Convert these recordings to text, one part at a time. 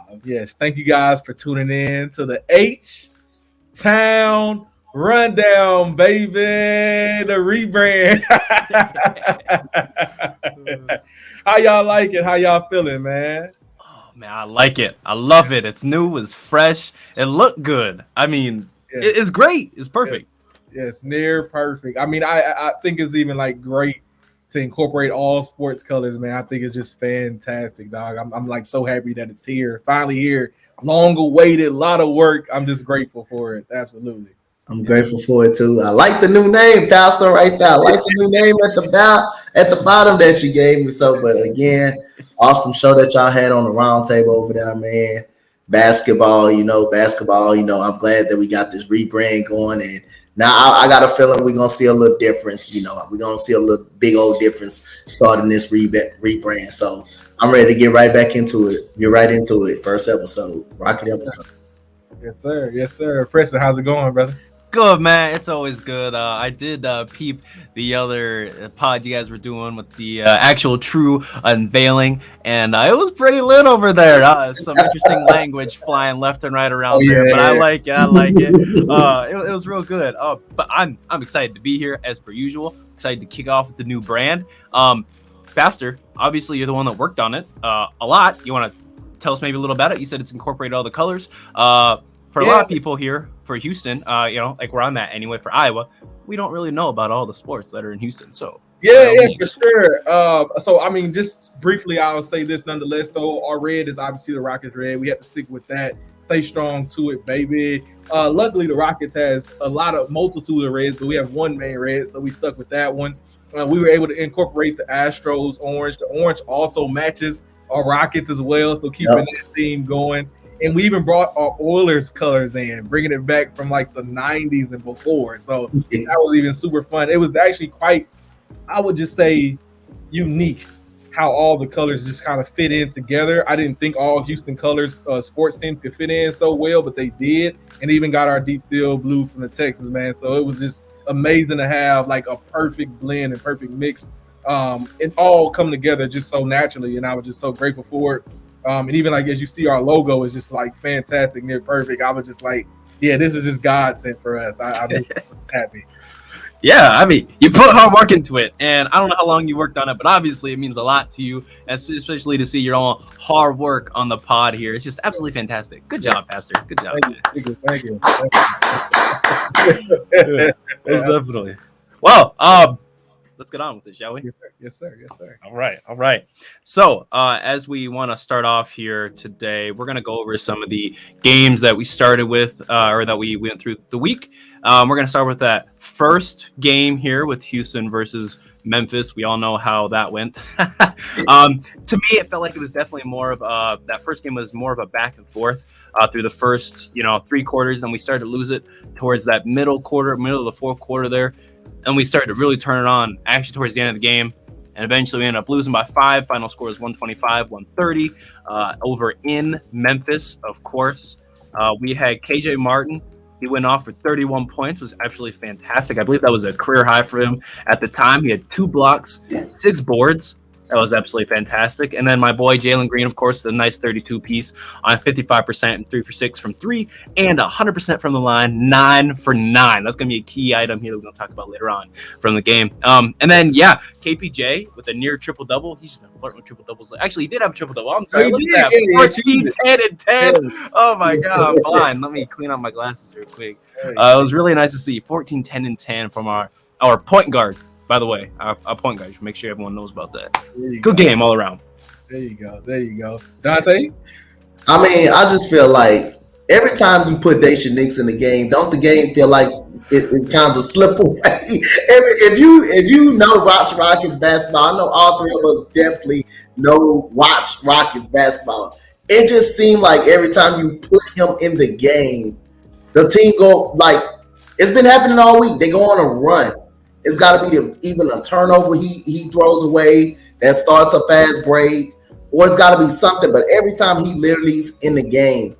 live. Yes, thank you guys for tuning in to the H Town Rundown, baby. The rebrand. How y'all like it? How y'all feeling, man? Oh man, I like it. I love it. It's new, it's fresh, it looked good. I mean, Yes, it's great. It's yes, perfect. yes, near perfect. I mean, I think it's even like great to incorporate all sports colors, man. I think it's just fantastic, dog. I'm like so happy that it's here, finally here. Long awaited, a lot of work. I'm just grateful for it. Absolutely. I'm grateful for it too. I like the new name, Pastor, right there. I like the new name at the bottom that you gave me. So, but again, awesome show that y'all had on the round table over there, man. Basketball. I'm glad that we got this rebrand going, and now I got a feeling we're gonna see a little difference. We're gonna see a little big old difference starting this rebrand. So I'm ready to get right back into it. Get right into it. First episode, rocket episode. Yes, sir. Yes, sir. Preston, how's it going, brother? Good, man. It's always good. I did peep the other pod you guys were doing with the actual true unveiling, and it was pretty lit over there. Some interesting language flying left and right around there, but I like it. I like it. It was real good. But I'm excited to be here as per usual. Excited to kick off with the new brand. Pastor, obviously you're the one that worked on it a lot. You want to tell us maybe a little about it? You said it's incorporated all the colors. For a lot of people here, for Houston, like where I'm at anyway, for Iowa, we don't really know about all the sports that are in Houston. So yeah, for sure. So I mean, just briefly, I'll say this nonetheless. Though our red is obviously the Rockets red. We have to stick with that. Stay strong to it, baby. Luckily, the Rockets has a multitude of reds, but we have one main red, so we stuck with that one. We were able to incorporate the Astros orange. The orange also matches our Rockets as well, so keeping that theme going. And we even brought our Oilers colors in, bringing it back from like the 90s and before. So that was even super fun. It was actually quite, I would just say, unique how all the colors just kind of fit in together. I didn't think all Houston colors sports teams could fit in so well, but they did. And even got our deep steel blue from the Texas, man. So it was just amazing to have like a perfect blend and perfect mix. It all come together just so naturally. And I was just so grateful for it. And even like as you see, our logo is just like fantastic, near perfect. I was just like, yeah, this is just God sent for us. I'm just happy. Yeah, I mean, you put hard work into it, and I don't know how long you worked on it, but obviously it means a lot to you, especially to see your own hard work on the pod here. It's just absolutely fantastic. Good job, Pastor. Good job. Thank you. It's definitely. Well, let's get on with it, shall we? Yes, sir. All right. So, as we want to start off here today, we're going to go over some of the games that we started with, or that we went through the week. We're going to start with that first game here with Houston versus Memphis. We all know how that went. To me, it felt like it was definitely more of that first game was more of a back and forth through the first, 3 quarters. Then we started to lose it towards that middle of the fourth quarter there. And we started to really turn it on actually towards the end of the game. And eventually we ended up losing by 5. Final score is 125-130 over in Memphis, of course. We had KJ Martin. He went off for 31 points, was absolutely fantastic. I believe that was a career high for him at the time. He had 2 blocks, 6 boards. That was absolutely fantastic. And then my boy Jalen Green, of course, the nice 32 piece on 55% and 3 for 6 from 3 and 100% from the line, 9 for 9. That's going to be a key item here that we're going to talk about later on from the game. And then, KPJ with a near triple-double. He's been flirting with triple-doubles. Actually, he did have a triple-double. I'm sorry. Look at that. 14, 10, and 10. Oh, my God. I'm blind. Let me clean out my glasses real quick. It was really nice to see 14, 10, and 10 from our point guard. By the way, our point guard. Make sure everyone knows about that. Good game all around. There you go. Dante? I mean, I just feel like every time you put Daisha Nix in the game, don't the game feel like it kind of slip away? If you know watch Rockets basketball, I know all 3 of us definitely know watch Rockets basketball. It just seemed like every time you put him in the game, the team go like it's been happening all week. They go on a run. It's got to be even a turnover he throws away that starts a fast break, or it's got to be something. But every time he literally is in the game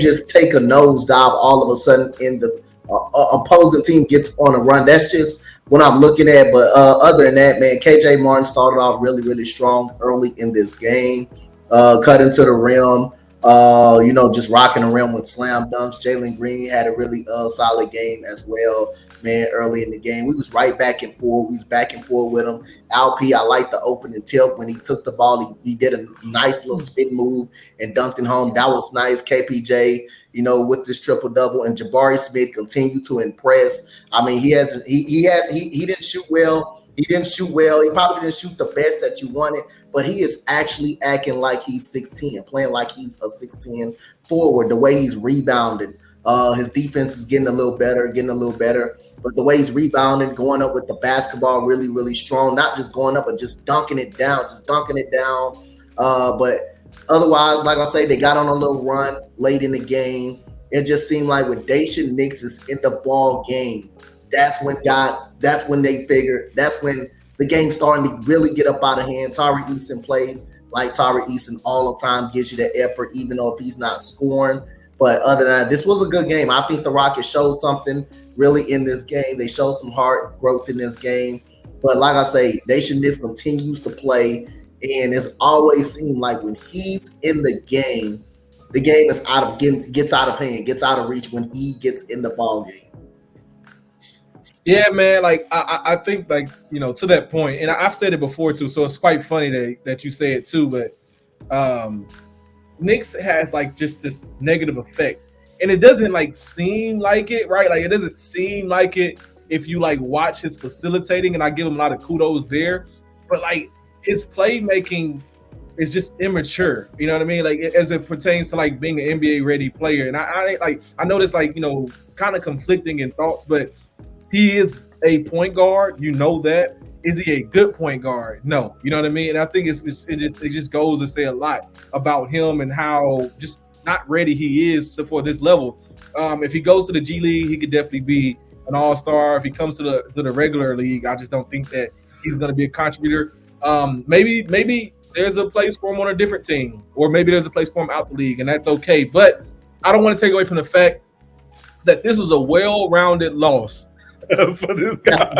just take a nosedive all of a sudden in the opposing team gets on a run. That's just what I'm looking at. But other than that, man, KJ Martin started off really, really strong early in this game, cut into the rim. Just rocking around with slam dunks. Jalen Green had a really solid game as well, man. Early in the game, we was right back and forth. We was back and forth with him. Alp, I liked the opening tip when he took the ball. He did a nice little spin move and dunked it home. That was nice. KPJ, with this triple double, and Jabari Smith continued to impress. I mean, he didn't shoot well. He didn't shoot well. He probably didn't shoot the best that you wanted, but he is actually acting like he's 6'10", playing like he's a 6'10" forward. The way he's rebounding, his defense is getting a little better. But the way he's rebounding, going up with the basketball really, really strong. Not just going up, but just dunking it down. But otherwise, like I say, they got on a little run late in the game. It just seemed like with Daishen Nix is in the ball game, that's when the game's starting to really get up out of hand. Tari Eason plays like Tari Eason all the time, gives you that effort, even though if he's not scoring. But other than that, this was a good game. I think the Rockets showed something really in this game. They showed some heart growth in this game. But like I say, Daishen Nix continues to play, and it's always seemed like when he's in the game is gets out of hand, gets out of reach when he gets in the ball game. Yeah, man. Like I think, like, to that point, and I've said it before too. So it's quite funny that you say it too. But Knicks has like just this negative effect, and it doesn't like seem like it, right? Like it doesn't seem like it if you like watch his facilitating, and I give him a lot of kudos there. But like his playmaking is just immature. You know what I mean? Like as it pertains to like being an NBA ready player. And I know this like kind of conflicting in thoughts, but he is a point guard. You know that. Is he a good point guard? No. You know what I mean? And I think it just goes to say a lot about him and how just not ready he is for this level. If he goes to the G League, he could definitely be an all-star. If he comes to the regular league, I just don't think that he's going to be a contributor. Maybe there's a place for him on a different team, or maybe there's a place for him out the league, and that's okay. But I don't want to take away from the fact that this was a well-rounded loss for this guy.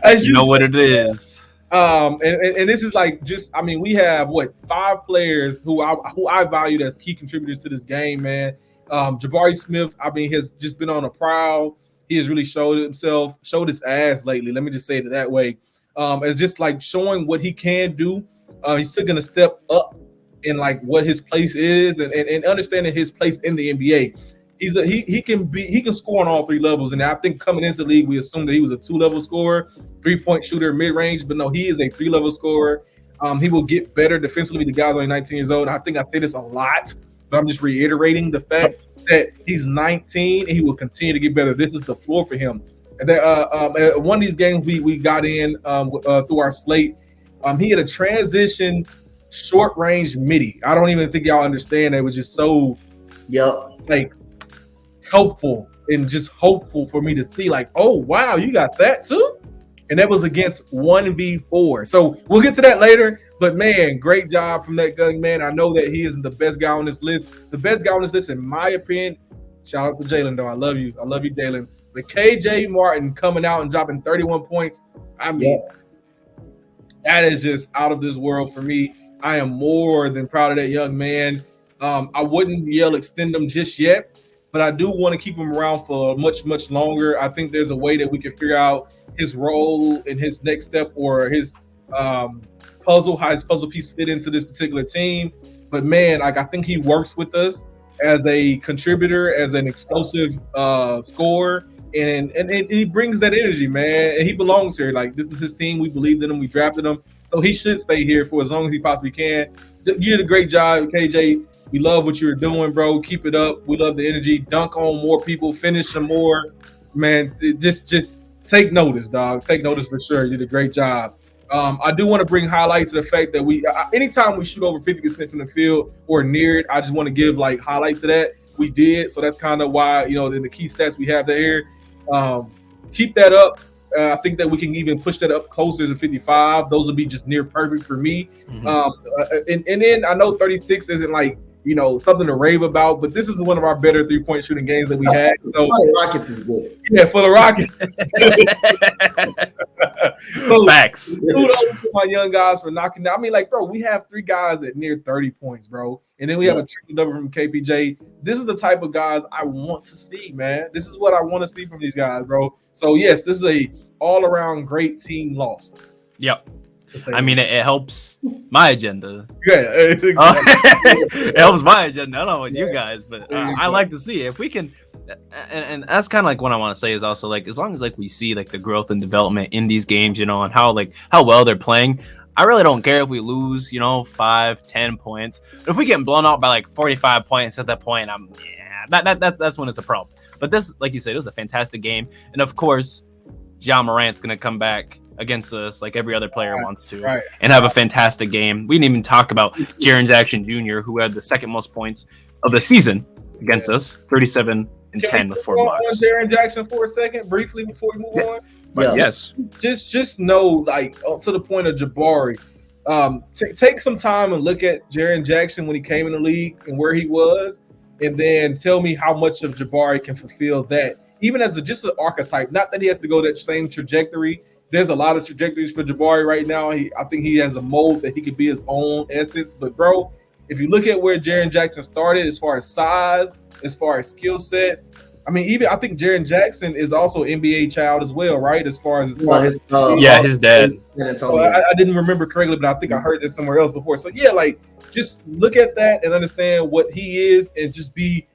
As you know what it is. And this is like we have 5 players who I valued as key contributors to this game, man. Jabari Smith, has just been on a prowl. He has really showed his ass lately. Let me just say it that way. It's just like showing what he can do. He's still gonna step up in like what his place is and understanding his place in the NBA. He can score on all 3 levels, and I think coming into the league we assumed that he was a 2-level scorer, 3-point shooter, mid-range, but no, he is a 3-level scorer. He will get better defensively. The guy's only 19 years old. I think I say this a lot, but I'm just reiterating the fact that he's 19 and he will continue to get better. This is the floor for him. And one of these games we got in through our slate, he had a transition short-range midi. I don't even think y'all understand that. It was just so helpful and just hopeful for me to see, like, oh wow, you got that too. And that was against 1v4. So we'll get to that later. But man, great job from that young man. I know that he isn't the best guy on this list. The best guy on this list, in my opinion, shout out to Jalen though. I love you, Jalen. But KJ Martin coming out and dropping 31 points. That is just out of this world for me. I am more than proud of that young man. I wouldn't extend him just yet, but I do want to keep him around for much, much longer. I think there's a way that we can figure out his role in his next step, or his how his puzzle piece fit into this particular team. But man, like, I think he works with us as a contributor, as an explosive scorer, and he brings that energy, man. And he belongs here. Like, this is his team. We believed in him. We drafted him, so he should stay here for as long as he possibly can. You did a great job, KJ. We love what you're doing, bro. Keep it up. We love the energy. Dunk on more people. Finish some more, man. Just take notice, dog. Take notice for sure. You did a great job. I do want to bring highlights to the fact that anytime we shoot over 50% from the field or near it, I just want to give like highlights to that. We did, so that's kind of why, in the key stats we have there. Keep that up. I think that we can even push that up closer to 55. Those would be just near perfect for me. Mm-hmm. And then I know 36 isn't like, something to rave about, but this is one of our better 3-point shooting games that we had. So the Rockets is good. Yeah, for the Rockets. So Facts. kudos to my young guys for knocking down. I mean, like, bro, we have 3 guys at near 30 points, bro. And then we have a triple double from KPJ. This is the type of guys I want to see, man. This is what I want to see from these guys, bro. So, yes, this is a all-around great team loss. Yep. I mean, it helps my agenda. Yeah, exactly. It helps my agenda. I don't know what you guys, but I like to see if we can. And that's kind of like what I want to say is also like, as long as like we see like the growth and development in these games, you know, and how well they're playing. I really don't care if we lose, 5-10 points. But if we get blown out by like 45 points at that point, that's when it's a problem. But this, like you said, it was a fantastic game, and of course, Ja Morant's gonna come back against us like every other player wants to, and have a fantastic game. We didn't even talk about Jaren Jackson Jr., who had the second most points of the season against us, 37 and 10 with 4 blocks. Jaren Jackson for a second, briefly, before we move on. Yes. Just know, like, to the point of Jabari, take some time and look at Jaren Jackson when he came in the league and where he was, and then tell me how much of Jabari can fulfill that, even as just an archetype. Not that he has to go that same trajectory. There's a lot of trajectories for Jabari right now. I think he has a mold that he could be his own essence. But, bro, if you look at where Jaren Jackson started as far as size, as far as skill set, I mean, I think Jaren Jackson is also an NBA child as well, right? As far as his dad. I didn't remember correctly, but I think I heard this somewhere else before. So, yeah, like, just look at that and understand what he is and just be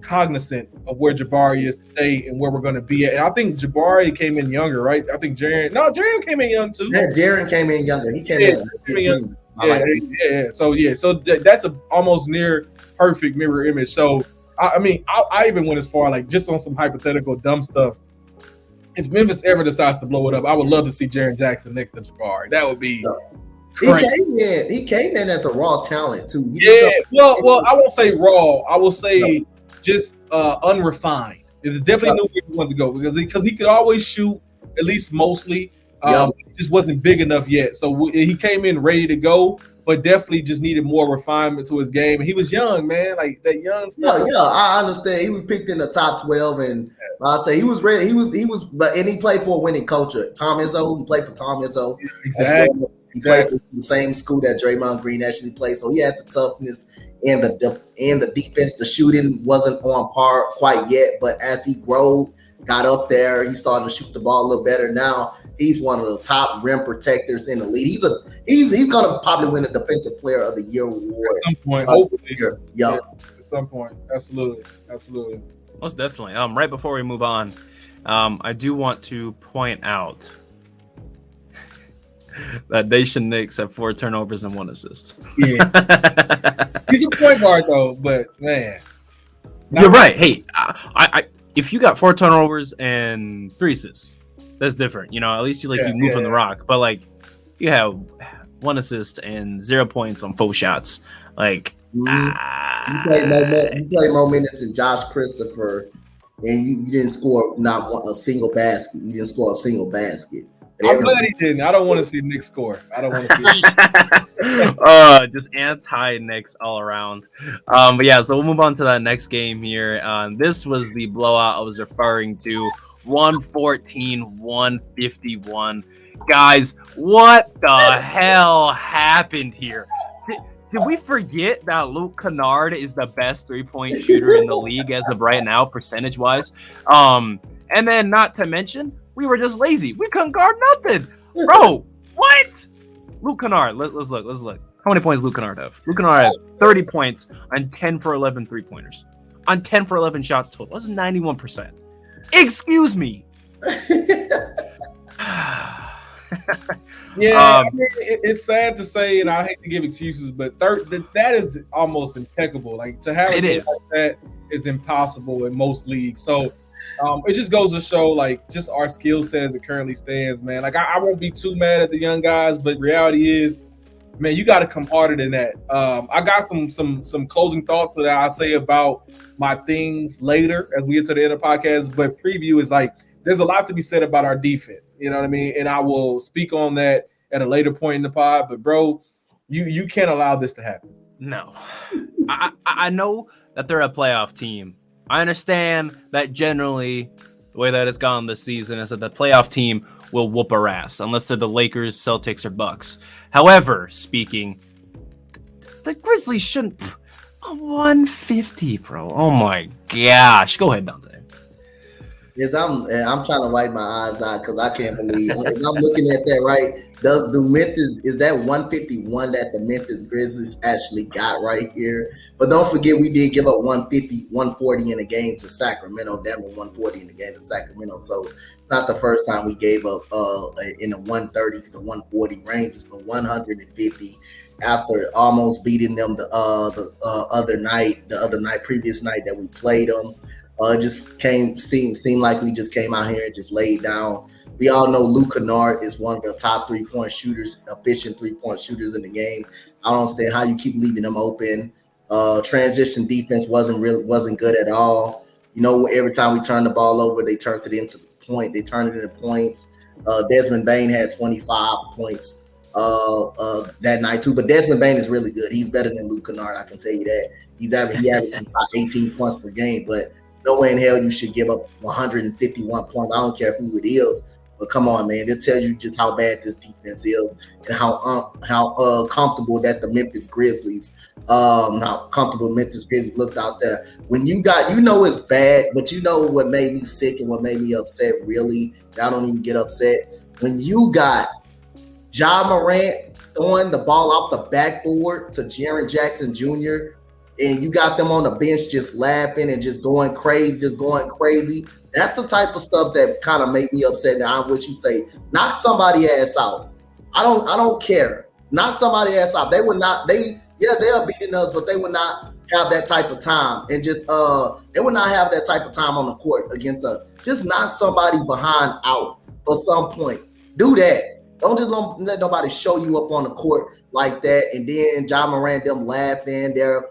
cognizant of where Jabari is today and where we're going to be at. And I think Jabari came in younger, right? I think Jaren came in young too. Yeah, Jaren came in younger. He came in 15. So that's a almost near perfect mirror image. So I mean, I even went as far, like, just on some hypothetical dumb stuff. If Memphis ever decides to blow it up, I would love to see Jaren Jackson next to Jabari. That would be great. He came in as a raw talent too. Well, I won't say raw. I will say just unrefined. It's definitely no way he wanted to go because he could always shoot, at least mostly. Just wasn't big enough yet. So he came in ready to go, but definitely just needed more refinement to his game. And he was young, man, like that young stuff. Yeah, I understand. He was picked in the top 12, and I say he was ready. He was, and he played for a winning culture. Tom Izzo, he played for Tom Izzo. Exactly. He played for the same school that Draymond Green actually played, so he had the toughness and the defense. The shooting wasn't on par quite yet, but as he grew, got up there, he's starting to shoot the ball a little better now. He's one of the top rim protectors in the league. He's gonna probably win the Defensive Player of the Year award at some point. Hopefully, yeah. At some point, absolutely. Most definitely. Right before we move on, I do want to point out that Daishen Nix had 4 turnovers and 1 assist. Yeah, he's a point guard though, but man, you're right. Hey, I if you got 4 turnovers and 3 assists, that's different. At least you move from the rock. But like, you have 1 assist and 0 points on 4 shots. Like, you played more minutes than Josh Christopher, and you didn't score a single basket. You didn't score a single basket. I'm glad he didn't. I don't want to see Nick score. I don't want to see just anti-Knicks all around. But yeah, so we'll move on to that next game here. This was the blowout I was referring to. 114-151. Guys, what the hell happened here? Did we forget that Luke Kennard is the best 3-point shooter in the league as of right now, percentage-wise? And then, not to mention, we were just lazy. We couldn't guard nothing. Bro, what? Luke Kennard, let's look. How many points does Luke Kennard have? Luke Kennard has 30 points on 10 for 11 3-pointers. On 10 for 11 shots total. That's 91%. Excuse me. It's sad to say, and I hate to give excuses, but that is almost impeccable. Like, to have like that is impossible in most leagues. So it just goes to show, like, just our skill set as it currently stands, man. Like, I won't be too mad at the young guys, but reality is, man, you got to come harder than that. I got some closing thoughts that I'll say about my things later as we get to the end of the podcast. But preview is like, there's a lot to be said about our defense. You know what I mean? And I will speak on that at a later point in the pod. But bro, you can't allow this to happen. No, I know that they're a playoff team. I understand that generally the way that it's gone this season is that the playoff team will whoop our ass unless they're the Lakers, Celtics, or Bucks. However, speaking, the Grizzlies shouldn't. 150, bro. Oh my gosh. Go ahead, Dante. Yes, I'm trying to wipe my eyes out because I can't believe. As I'm looking at that, right? Do Memphis, is that 151 that the Memphis Grizzlies actually got right here? But don't forget, we did give up 150, 140 in the game to Sacramento. That was 140 in the game to Sacramento. So it's not the first time we gave up in the 130s to 140 ranges, but 150 after almost beating them the previous night that we played them. Just seemed like we just came out here and just laid down. We all know Luke Kennard is one of the top 3-point shooters, efficient 3-point shooters in the game. I don't understand how you keep leaving them open. Transition defense wasn't good at all. You know, every time we turned the ball over, they turned it into point. They turned it into points. Desmond Bane had 25 points that night too. But Desmond Bane is really good. He's better than Luke Kennard, I can tell you that. He averages about 18 points per game, but no way in hell you should give up 151 points. I don't care who it is, but come on, man. It tells you just how bad this defense is and how comfortable that the Memphis Grizzlies, looked out there. When you got, it's bad, but you know what made me sick and what made me upset, really? I don't even get upset. When you got Ja Morant throwing the ball off the backboard to Jaren Jackson Jr., and you got them on the bench just laughing and just going crazy. That's the type of stuff that kind of make me upset. Now, what you say, knock somebody ass out. I don't care. Knock somebody ass out. They would not. They are beating us, but they would not have that type of time and just they would not have that type of time on the court against us. Just knock somebody behind out for some point. Do that. Don't let nobody show you up on the court like that. And then Ja Morant, them laughing. They're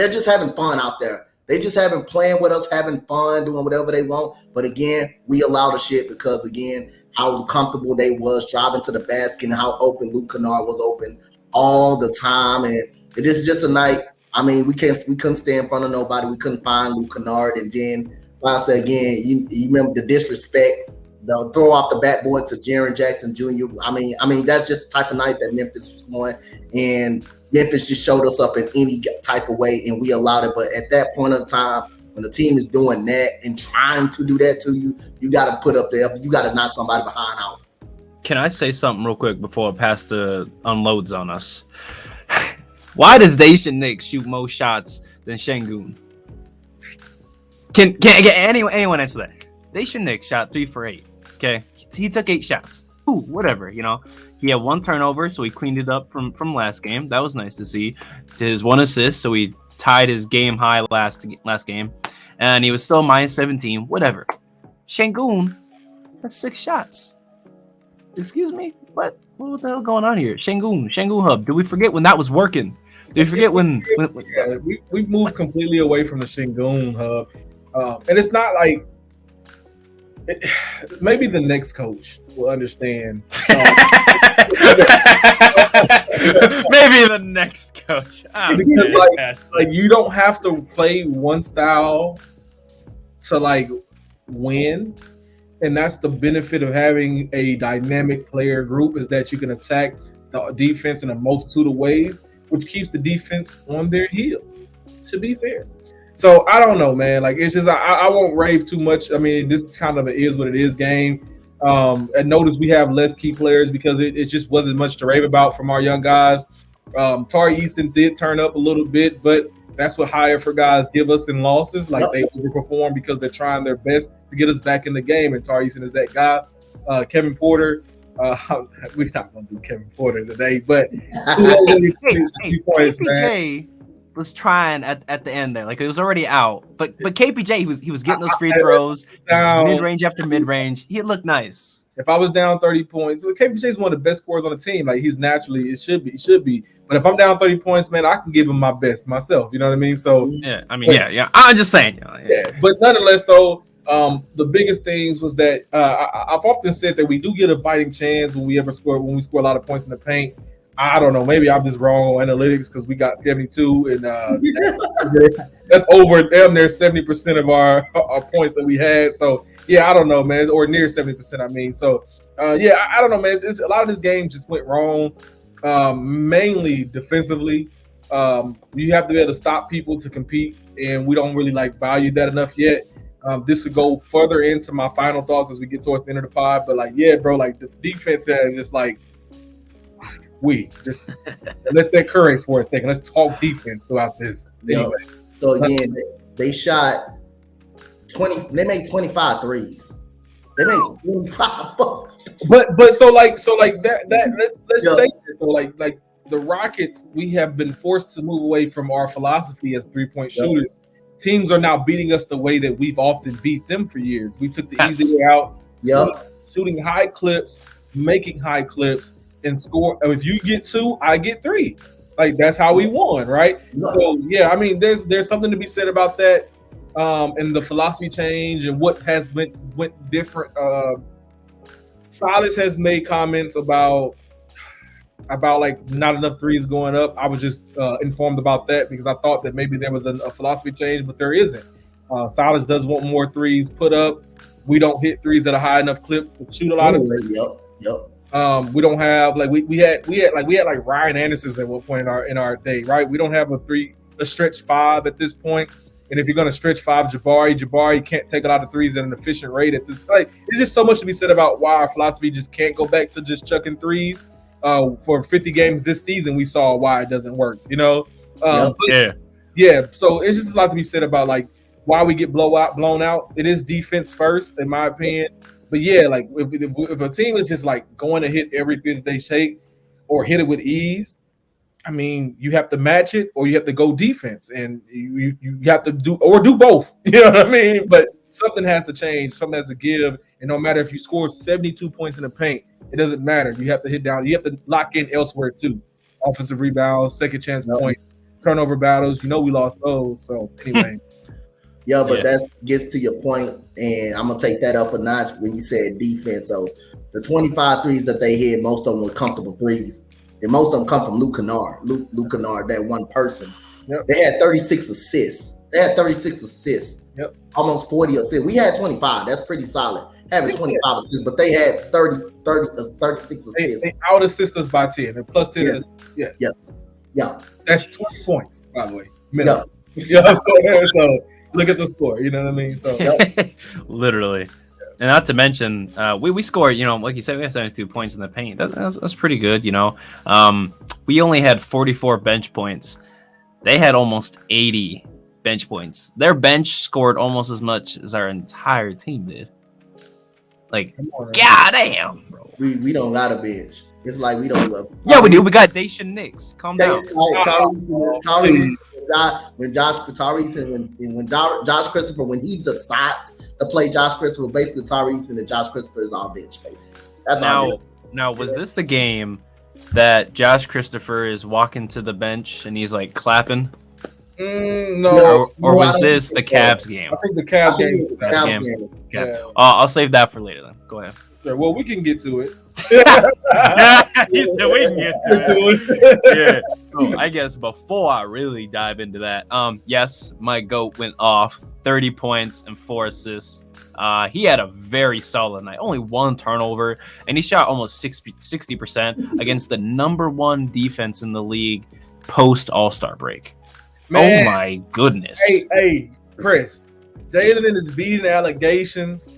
just having fun out there. They just playing with us, having fun, doing whatever they want. But again, we allow the shit because again, how comfortable they was driving to the basket and how open Luke Kennard was open all the time. And it is just a night. I mean, we couldn't stay in front of nobody. We couldn't find Luke Kennard. And then, like I said again, you remember the disrespect, the throw off the backboard to Jaren Jackson Jr. I mean, that's just the type of night that Memphis was on. And Memphis just showed us up in any type of way, and we allowed it. But at that point of time, when the team is doing that and trying to do that to you, you got to put up there. You got to knock somebody behind out. Can I say something real quick before Pastor unloads on us? Why does Daishen Nix shoot more shots than Sengun? Can anyone answer that? Daishen Nix shot 3 for 8. Okay, he took 8 shots. Ooh, whatever, He had 1 turnover, so he cleaned it up from last game. That was nice to see. To his 1 assist, so he tied his game high last game, and he was still minus 17. Whatever. Sengun has 6 shots. Excuse me, what the hell going on here? Sengun Hub. Did we forget when that was working? Did we forget when yeah, we moved completely away from the Sengun Hub, and it's not like. Maybe the next coach will understand. Maybe the next coach. Because like you don't have to play one style to win, and that's the benefit of having a dynamic player group is that you can attack the defense in a multitude of ways, which keeps the defense on their heels. To be fair. So I don't know, man. It's just I won't rave too much. I mean, this is kind of an is what it is game. And notice we have less key players because it just wasn't much to rave about from our young guys. Tari Eason did turn up a little bit, but that's what higher for guys give us in losses. They overperform because they're trying their best to get us back in the game. And Tari Eason is that guy. Kevin Porter. We're not going to do Kevin Porter today, but points, man. Was trying at the end there, it was already out, but KPJ he was getting those free throws, mid range after mid range. He looked nice. If I was down 30 points, KPJ is one of the best scorers on the team. He's naturally it should be. But if I'm down 30 points, man, I can give him my best myself. You know what I mean? So yeah, I'm just saying. Yeah, but nonetheless, though, the biggest things was that I've often said that we do get a fighting chance when we score a lot of points in the paint. I don't know. Maybe I'm just wrong on analytics because we got 72, and that's over damn near 70% of our points that we had. So yeah, I don't know, man, or near 70%. I mean, so yeah, I don't know, man. It's, a lot of this game just went wrong, mainly defensively. You have to be able to stop people to compete, and we don't really like value that enough yet. This would go further into my final thoughts as we get towards the end of the pod. But like, yeah, bro, like the defense has just like. We just let that curry for a second. Let's talk defense throughout this. Anyway. So again, they shot 20. They made 25 threes. They made 25. But so like that. Let's say it though. Like the Rockets, we have been forced to move away from our philosophy as 3-point shooters. Teams are now beating us the way that we've often beat them for years. We took the easy way out. Shooting high clips, making high clips. And score. If you get 2, I get 3. Like that's how we won, right? So yeah, I mean, there's something to be said about that, and the philosophy change and what has went different. Silas has made comments about like not enough threes going up. I was just informed about that because I thought that maybe there was a philosophy change, but there isn't. Silas does want more threes put up. We don't hit threes at a high enough clip to shoot a lot of. Yep. We don't have like we had like Ryan Anderson at one point in our day, right? We don't have a stretch 5 at this point. And if you're gonna stretch 5, Jabari can't take a lot of threes at an efficient rate at this. Like, there's just so much to be said about why our philosophy just can't go back to just chucking threes. For 50 games this season, we saw why it doesn't work. You know, yeah. So it's just a lot to be said about like why we get blown out. It is defense first, in my opinion. But yeah, like if a team is just like going to hit everything that they take or hit it with ease, I mean, you have to match it or you have to go defense, and you have to do both. You know what I mean? But something has to change, something has to give, and no matter if you score 72 points in the paint, it doesn't matter. You have to hit down. You have to lock in elsewhere too. Offensive rebounds, second chance points, turnover battles. You know we lost those. So anyway. But that gets to your point, and I'm going to take that up a notch when you said defense. So the 25 threes that they hit, most of them were comfortable threes, and most of them come from Luke Kennard. Luke Kennard, that one person. They had 36 assists. Almost 40 assists. We had 25. That's pretty solid. Having 25 assists, but they had 36 assists. They out-assist us by 10, and plus 10. Yes. That's 20 points, by the way. Minimum. So look at the score, you know what I mean? So literally, and not to mention, we scored. You know, like you said, we had 72 points in the paint. That's pretty good. You know, we only had 44 bench points. They had almost 80 bench points. Their bench scored almost as much as our entire team did. Like, goddamn, bro. We don't got a bench. It's like we don't. We do. We got Dacian Nix. Calm down. Tyrese. When Josh Christopher, when he decides to play Josh Christopher, basically Tyrese and Josh Christopher is our bench, basically. That's now, was this the game that Josh Christopher is walking to the bench and he's like clapping? No. Or was this the Cavs game? I think the Cavs game. Yeah. I'll save that for later then. Go ahead. Sure. Well, we can get to it. He said we can get to it. So I guess before I really dive into that, yes, my GOAT went off 30 points and 4 assists. He had a very solid night, only 1 turnover, and he shot almost 60% against the number 1 defense in the league post All-Star break. Man. Oh my goodness. Hey, Chris, Jalen is beating allegations.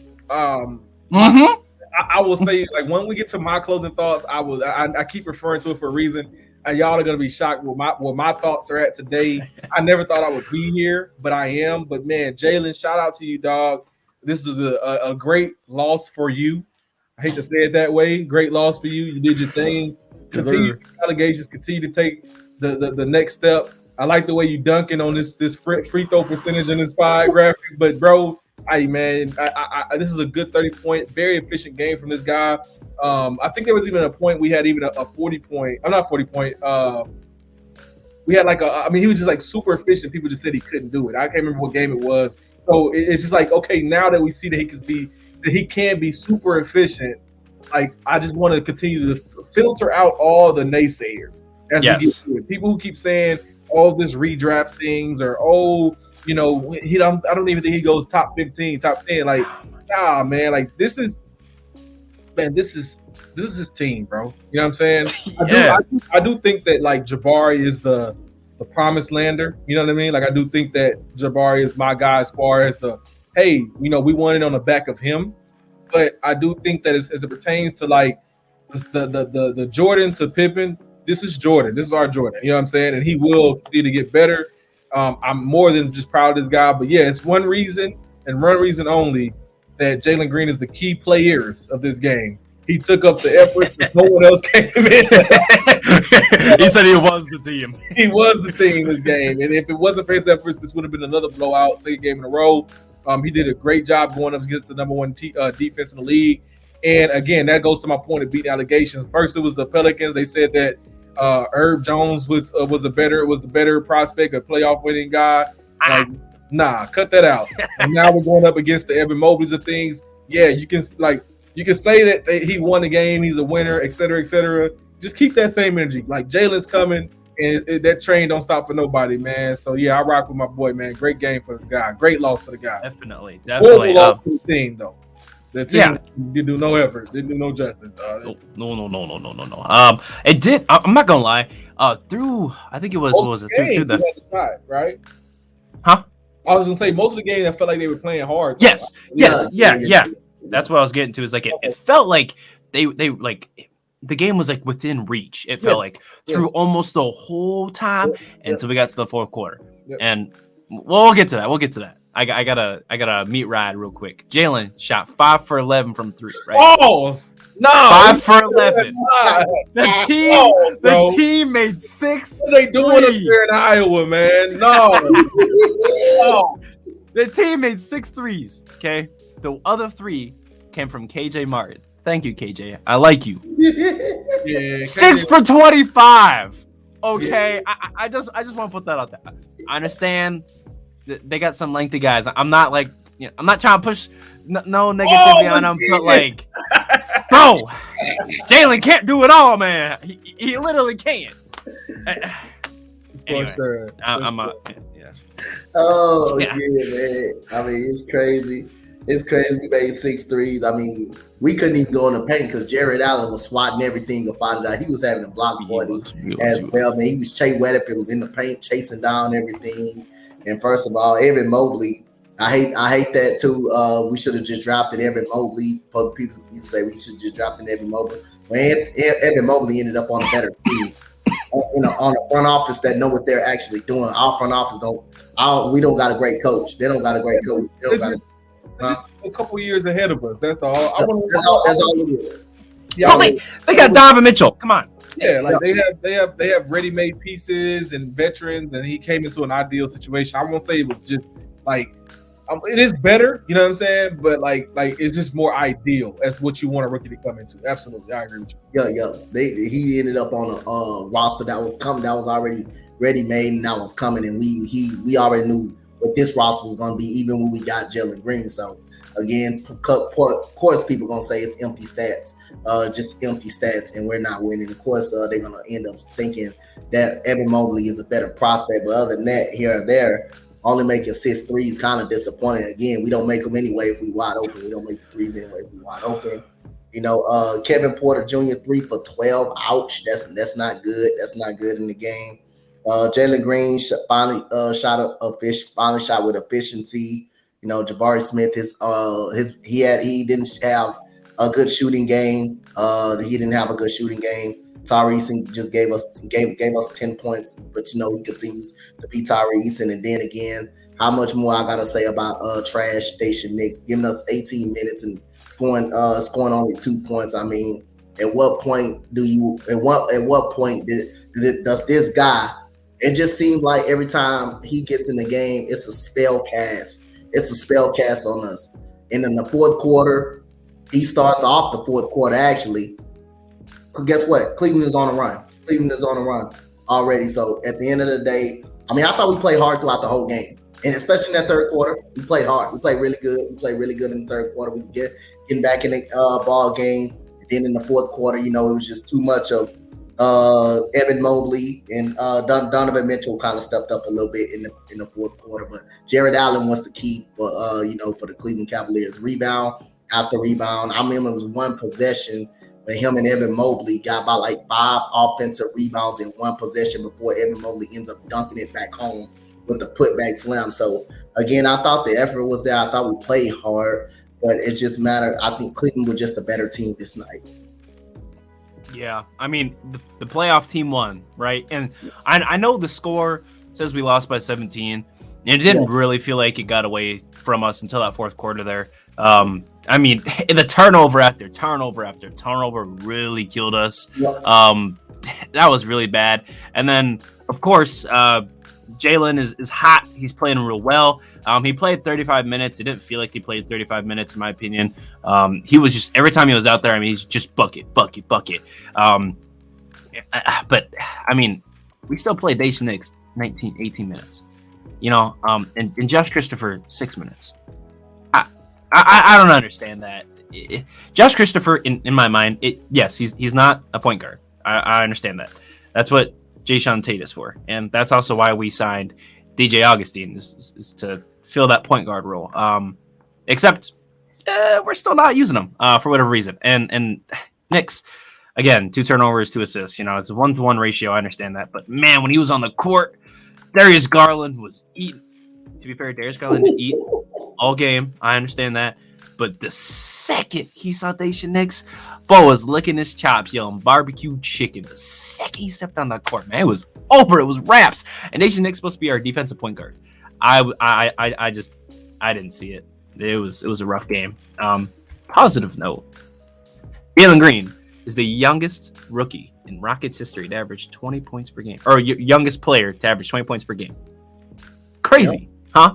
I will say, like, when we get to my closing thoughts, I keep referring to it for a reason. And y'all are gonna be shocked where my thoughts are at today. I never thought I would be here, but I am. But man, Jalen, shout out to you, dog. This is a great loss for you. I hate to say it that way. Great loss for you. You did your thing. Continue allegations. Continue to take the next step. I like the way you dunking on this free throw percentage in this pie graphic. But bro, this is a good 30-point, very efficient game from this guy. I think there was even a point we had even a 40-point. I'm not 40-point. We had he was just like super efficient. People just said he couldn't do it. I can't remember what game it was. So it's just like, okay, now that we see that he can be super efficient, like I just want to continue to filter out all the naysayers as we get Yes. to it. People who keep saying all this redraft things or I don't even think he goes top 15, top 10. Like, nah, man, like this is his team, bro. You know what I'm saying? Yeah. I do think that like Jabari is the promised lander. You know what I mean? Like I do think that Jabari is my guy as far as we won it on the back of him. But I do think that as it pertains to like the Jordan to Pippen, this is Jordan. This is our Jordan. You know what I'm saying? And he will continue to get better. I'm more than just proud of this guy. But yeah, it's one reason and one reason only that Jalen Green is the key players of this game. He took up the effort that no one else came in. He said he was the team. He was the team this game. And if it wasn't for his efforts, this would have been another blowout, second game in a row. He did a great job going up against the number one defense in the league. And again, that goes to my point of beating allegations. First, it was the Pelicans. They said that Herb Jones was the better prospect, a playoff winning guy. Like, nah, cut that out. And now we're going up against the Evan Mobleys of things. Yeah, you can say that he won the game, he's a winner, et cetera, et cetera. Just keep that same energy. Like Jalen's coming, and that train don't stop for nobody, man. So yeah, I rock with my boy, man. Great game for the guy. Great loss for the guy. Definitely. Horrible loss for the team, though. The team didn't do no effort, didn't do no justice. No. It did. I'm not gonna lie. Through I think it was what was it through the shot, right? Huh? I was gonna say most of the game I felt like they were playing hard. Yes. That's what I was getting to. Is like it felt like they like the game was like within reach. It felt like through almost the whole time until we got to the fourth quarter. Yep. And we'll get to that. I gotta meet Rad real quick. Jalen shot 5 for 11 from 3. Right? Oh no! 5 for 11. The team made 6. What are they doing up there in Iowa, man? No. No. The team made 6 threes. Okay, the other 3 came from KJ Martin. Thank you, KJ. I like you. Yeah, 6 for 25. Okay, yeah. I just want to put that out there. I understand they got some lengthy guys. I'm not like I'm not trying to push no negativity on them, but like, bro, Jalen can't do it all, man. He literally can't. Anyway, sure. I'm Oh yeah, man. I mean, it's crazy. It's crazy. We made 6 threes. I mean, we couldn't even go in the paint because Jared Allen was swatting everything up out of that. He was having a block party as well, man. He was Chase Weddip. It was in the paint, chasing down everything. And first of all, Evan Mobley, I hate that too. We should have just drafted Evan Mobley. For people you say we should just drafted Evan Mobley. When Evan Mobley ended up on a better team, on a front office that know what they're actually doing. Our front office we don't got a great coach. They don't got a great coach. They don't got just a couple years ahead of us. That's all. That's all it is. Yeah, they got Donovan Mitchell. Come on. Yeah, like they have ready-made pieces and veterans, and he came into an ideal situation. I won't say it was just like it is better, you know what I'm saying? But like it's just more ideal as what you want a rookie to come into. Absolutely, I agree with you. Yeah. He ended up on a roster that was coming, that was already ready-made, and that was coming, and we already knew what this roster was going to be, even when we got Jalen Green. So again, of course, people are going to say it's empty stats, just empty stats, and we're not winning. Of course, they're going to end up thinking that Evan Mobley is a better prospect, but other than that, here or there, only making 6 threes kind of disappointing. Again, we don't make them anyway if we wide open. We don't make the threes anyway if we wide open. Kevin Porter Jr. 3 for 12. Ouch. That's not good. That's not good in the game. Jalen Green finally shot with efficiency. Jabari Smith, he didn't have a good shooting game. Tyrese just gave us 10 points, but he continues to be Tyrese. And then again, how much more I gotta say about trash Daishen Nix giving us 18 minutes and scoring only 2 points. I mean, at what point does this guy? It just seems like every time he gets in the game, it's a spell cast. It's a spell cast on us. And in the fourth quarter, he starts off the fourth quarter actually. Guess what? Cleveland is on a run already. So at the end of the day, I mean, I thought we played hard throughout the whole game. And especially in that third quarter, we played hard. We played really good. In the third quarter. We was getting back in the ball game. Then in the fourth quarter, it was just too much of Evan Mobley and Donovan Mitchell kind of stepped up a little bit in the fourth quarter. But Jared Allen was the key for for the Cleveland Cavaliers. Rebound after rebound. I remember it was one possession where him and Evan Mobley got about like 5 offensive rebounds in one possession before Evan Mobley ends up dunking it back home with the putback slam. So again, I thought the effort was there. I thought we played hard, but it just mattered. I think Cleveland was just a better team this night. Yeah, I mean, the playoff team won, right? And I know the score says we lost by 17. And it didn't really feel like it got away from us until that fourth quarter there. I mean, the turnover after turnover really killed us. Yep. That was really bad. And then, of course, Jalen is hot. He's playing real well. He played 35 minutes. It didn't feel like he played 35 minutes, in my opinion. He was just, every time he was out there, I mean, he's just bucket. But, I mean, we still played Daishen Nix 18 minutes. And Josh Christopher 6 minutes. I don't understand that. Josh Christopher, in my mind, yes, he's not a point guard. I understand that. That's what Jae'Sean Tate is for, and that's also why we signed DJ Augustine is to fill that point guard role. Except we're still not using him for whatever reason. And Nix, again, 2 turnovers, 2 assists. It's a 1-to-1 ratio. I understand that, but man, when he was on the court, Darius Garland was eating. To be fair, Darius Garland didn't eat all game. I understand that. But the second he saw Daishen Nix, Bo was licking his chops, yelling barbecue chicken. The second he stepped on that court, man, it was over. It was wraps. And Daishen Nix supposed to be our defensive point guard. I didn't see it. It was a rough game. Positive note, Jalen Green is the youngest rookie in Rockets history to average 20 points per game, or youngest player to average 20 points per game. Crazy, huh?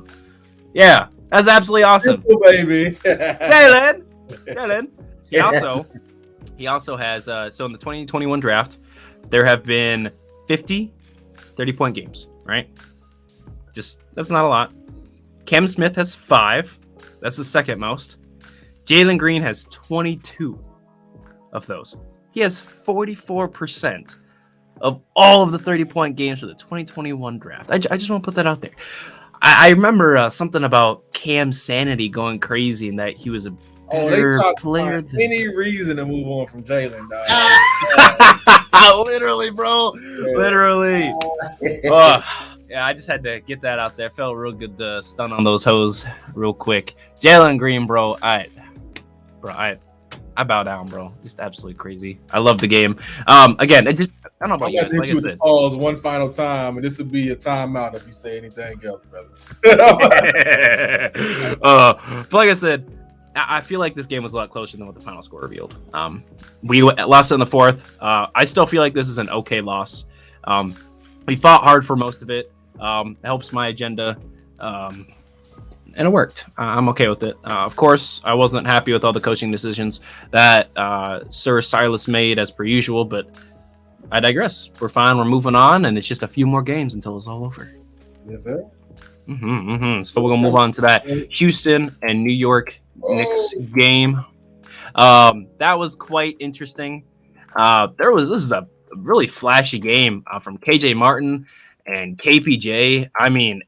Yeah, that's absolutely awesome, baby. Jalen. He also has so in the 2021 draft, there have been 50 30-point games, right? Just that's not a lot. Cam Smith has 5. That's the second most. Jalen Green has 22 of those. He has 44% of all of the 30-point games for the 2021 draft. I just want to put that out there. I remember something about Cam's sanity going crazy and that he was a better player than any reason to move on from Jalen, dog. Literally, bro. Yeah. Literally. Yeah, I just had to get that out there. Felt real good to stun on those hoes real quick. Jalen Green, bro. I bow down, bro. Just absolutely crazy. I love the game. Again, I don't know about you guys. Like I said, pause one final time, and this would be a timeout if you say anything else, brother. But like I said, I feel like this game was a lot closer than what the final score revealed. We lost in the fourth. I still feel like this is an okay loss. We fought hard for most of it. It helps my agenda. And it worked. I'm okay with it. Of course, I wasn't happy with all the coaching decisions that Sir Silas made as per usual, but I digress. We're fine. We're moving on, and it's just a few more games until it's all over. Yes, sir. So we're going to move on to that Houston and New York Knicks game. That was quite interesting. This is a really flashy game from KJ Martin and KPJ. I mean,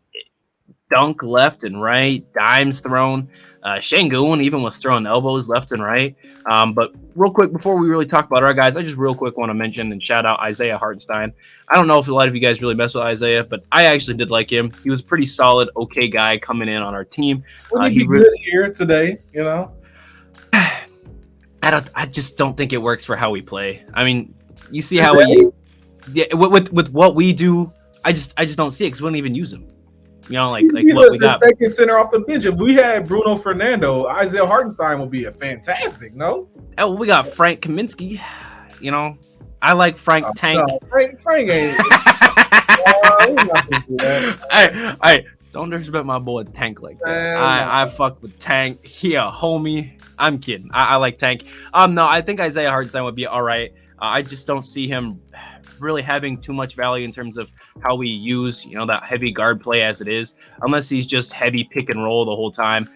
dunk left and right, dimes thrown. Şengün even was throwing elbows left and right. But real quick, before we really talk about our guys, I just real quick want to mention and shout out Isaiah Hartenstein. I don't know if a lot of you guys really mess with Isaiah, but I actually did like him. He was pretty solid, okay guy coming in on our team. Would he be good here today, I just don't think it works for how we play. I mean, you see how with what we do, I just don't see it because we don't even use him. Like what we got. Second center off the bench. If we had Bruno Fernando, Isaiah Hartenstein would be a fantastic. No. Oh, we got Frank Kaminsky. I like Frank Tank. No, Frank ain't. Hey, don't disrespect my boy Tank like that. I fuck with Tank. He a homie. I'm kidding. I like Tank. No, I think Isaiah Hartenstein would be all right. I just don't see him really having too much value in terms of how we use, that heavy guard play as it is, unless he's just heavy pick and roll the whole time.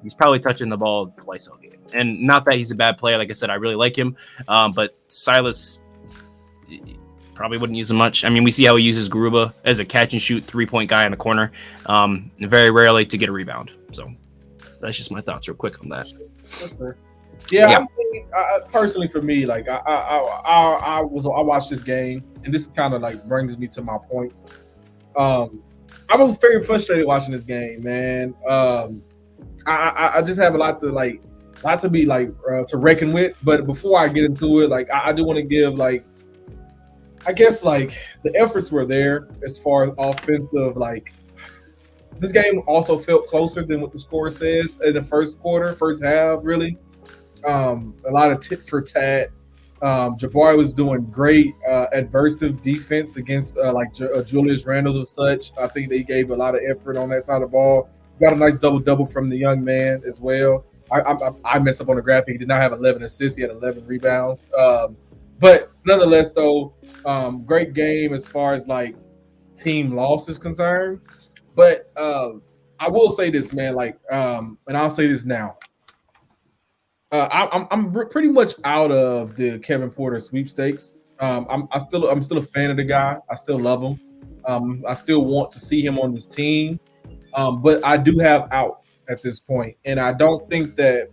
He's probably touching the ball twice all game. And not that he's a bad player. Like I said, I really like him. But Silas probably wouldn't use him much. I mean, we see how he uses Garuba as a catch and shoot 3-point guy in the corner. Very rarely to get a rebound. So that's just my thoughts real quick on that. Okay. Yeah. I mean, personally for me, like I watched this game, and this kind of like brings me to my point. I was very frustrated watching this game, man. I just have a lot to be to reckon with. But before I get into it, like I do want to give I guess the efforts were there as far as offensive. Like this game also felt closer than what the score says in the first half, really. A lot of tit for tat. Jabari was doing great adversive defense against Julius Randle and such. I think they gave a lot of effort on that side of the ball. Got a nice double from the young man as well. I messed up on the graphic. He did not have 11 assists. He had 11 rebounds. But nonetheless, though, great game as far as team loss is concerned. But I will say this, man. And I'll say this now. I'm pretty much out of the Kevin Porter sweepstakes. I'm still a fan of the guy. I still love him. I still want to see him on this team. But I do have outs at this point, and I don't think that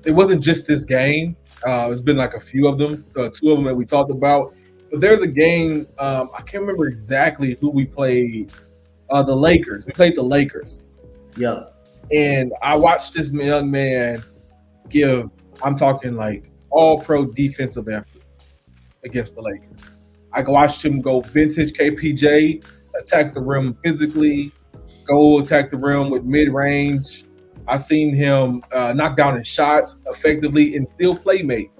it wasn't just this game. It's been a few of them, 2 of them that we talked about. But there's a game, I can't remember exactly who we played. The Lakers. We played the Lakers. Yeah. And I watched this young man give, I'm talking all-pro defensive effort against the Lakers. I watched him go vintage KPJ, attack the rim physically, go attack the rim with mid-range. I seen him knock down his shots effectively and still playmate,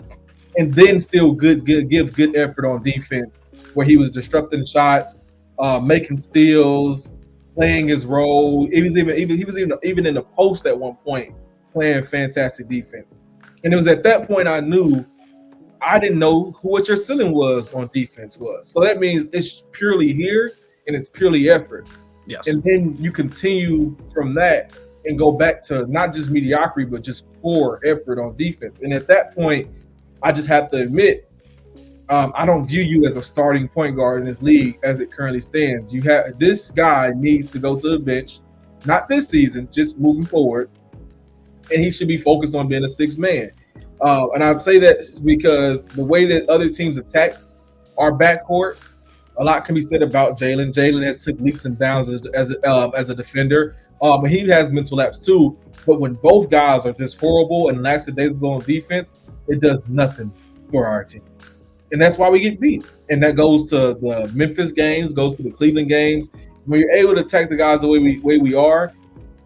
and then still give good effort on defense, where he was disrupting shots, making steals, playing his role. He was even in the post at one point, playing fantastic defense. And it was at that point I knew I didn't know what your ceiling was on defense was. So that means it's purely here and it's purely effort. Yes. And then you continue from that and go back to not just mediocrity, but just poor effort on defense. And at that point, I just have to admit, I don't view you as a starting point guard in this league as it currently stands. This guy needs to go to the bench, not this season, just moving forward, and he should be focused on being a 6th man. And I say that because the way that other teams attack our backcourt, a lot can be said about Jalen. Jalen has took leaps and bounds as a defender. And he has mental lapse too. But when both guys are just horrible and lackadaisical on defense, it does nothing for our team. And that's why we get beat. And that goes to the Memphis games, goes to the Cleveland games. When you're able to attack the guys the way we are,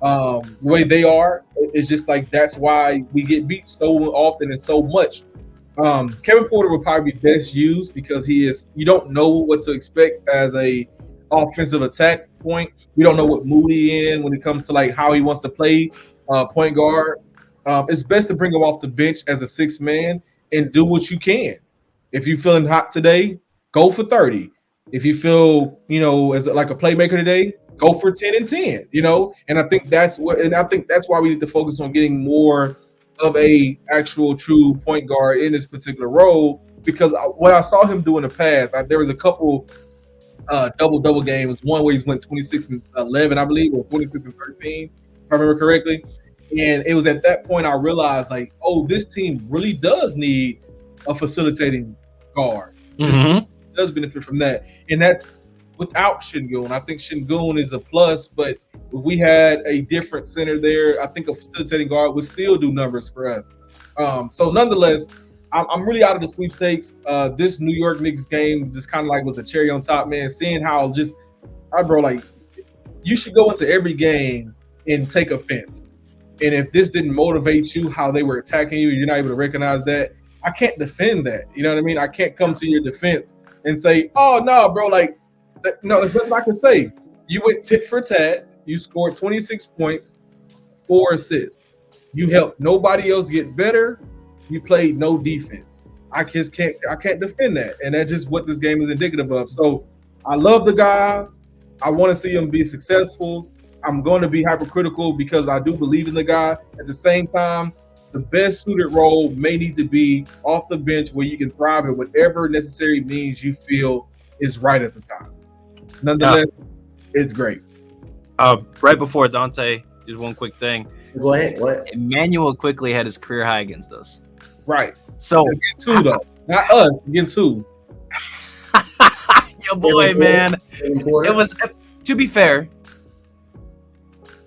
the way they are, it's just that's why we get beat so often and so much. Kevin Porter would probably be best used because you don't know what to expect as a offensive attack point. We don't know what mood he in when it comes to how he wants to play point guard. It's best to bring him off the bench as a 6th man and do what you can. If you're feeling hot today, go for 30. If you feel, as a playmaker today, go for 10 and 10, And I think that's why we need to focus on getting more of a actual true point guard in this particular role, because what I saw him do in the past, there was a couple double games, one where he's went 26-11, I believe, or 26-13, if I remember correctly. And it was at that point I realized, this team really does need a facilitating guard. Mm-hmm. Does benefit from that, and that's without Şengün. I think Şengün is a plus, but if we had a different center there, I think a facilitating guard would still do numbers for us. So nonetheless, I'm really out of the sweepstakes. This New York Knicks game just kind of was a cherry on top, man. Seeing how you should go into every game and take offense. And if this didn't motivate you, how they were attacking you, you're not able to recognize that. I can't defend that. You know what I mean? I can't come to your defense and say, "Oh no, bro!" No, there's nothing I can say. You went tit for tat. You scored 26 points, 4 assists. You helped nobody else get better, you played no defense. I can't defend that, and that's just what this game is indicative of. So I love the guy. I want to see him be successful. I'm going to be hypercritical because I do believe in the guy. At the same time, the best suited role may need to be off the bench where you can thrive in whatever necessary means you feel is right at the time. Nonetheless, it's great. Right before Dante, just one quick thing. Go ahead. What? Emmanuel quickly had his career high against us. Right. So again, two though, not us. Again, two. Your boy, man. It was, to be fair,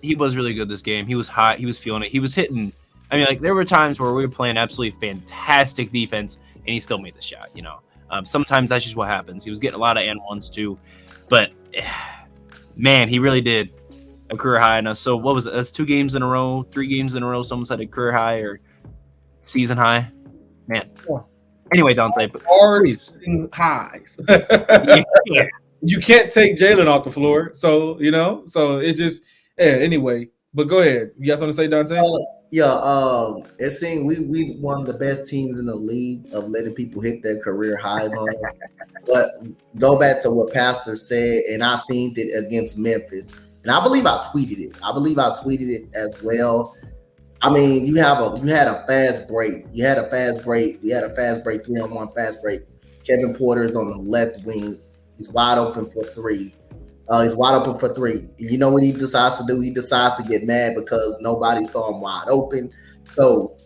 he was really good this game. He was hot. He was feeling it. He was hitting. I mean, like, there were times where we were playing absolutely fantastic defense, and he still made the shot, you know. Sometimes that's just what happens. He was getting a lot of and-ones, too. But, man, he really did a career high on us. So, what was it? That's 2 games in a row, 3 games in a row. Someone said a career high or season high. Man. Anyway, Dante, please. Highs. Yeah. You can't take Jalen off the floor. So, you know, so it's just, anyway. But go ahead. You got something to say, Dante? It seemed we one of the best teams in the league of letting people hit their career highs on us. But go back to what Pastor said, and I seen it against Memphis, and I believe I tweeted it as well. I mean, you had a fast break. You had a fast break 3-on-1 fast break. Kevin Porter's on the left wing. He's wide open for 3. You know what he decides to do? He decides to get mad because nobody saw him wide open. So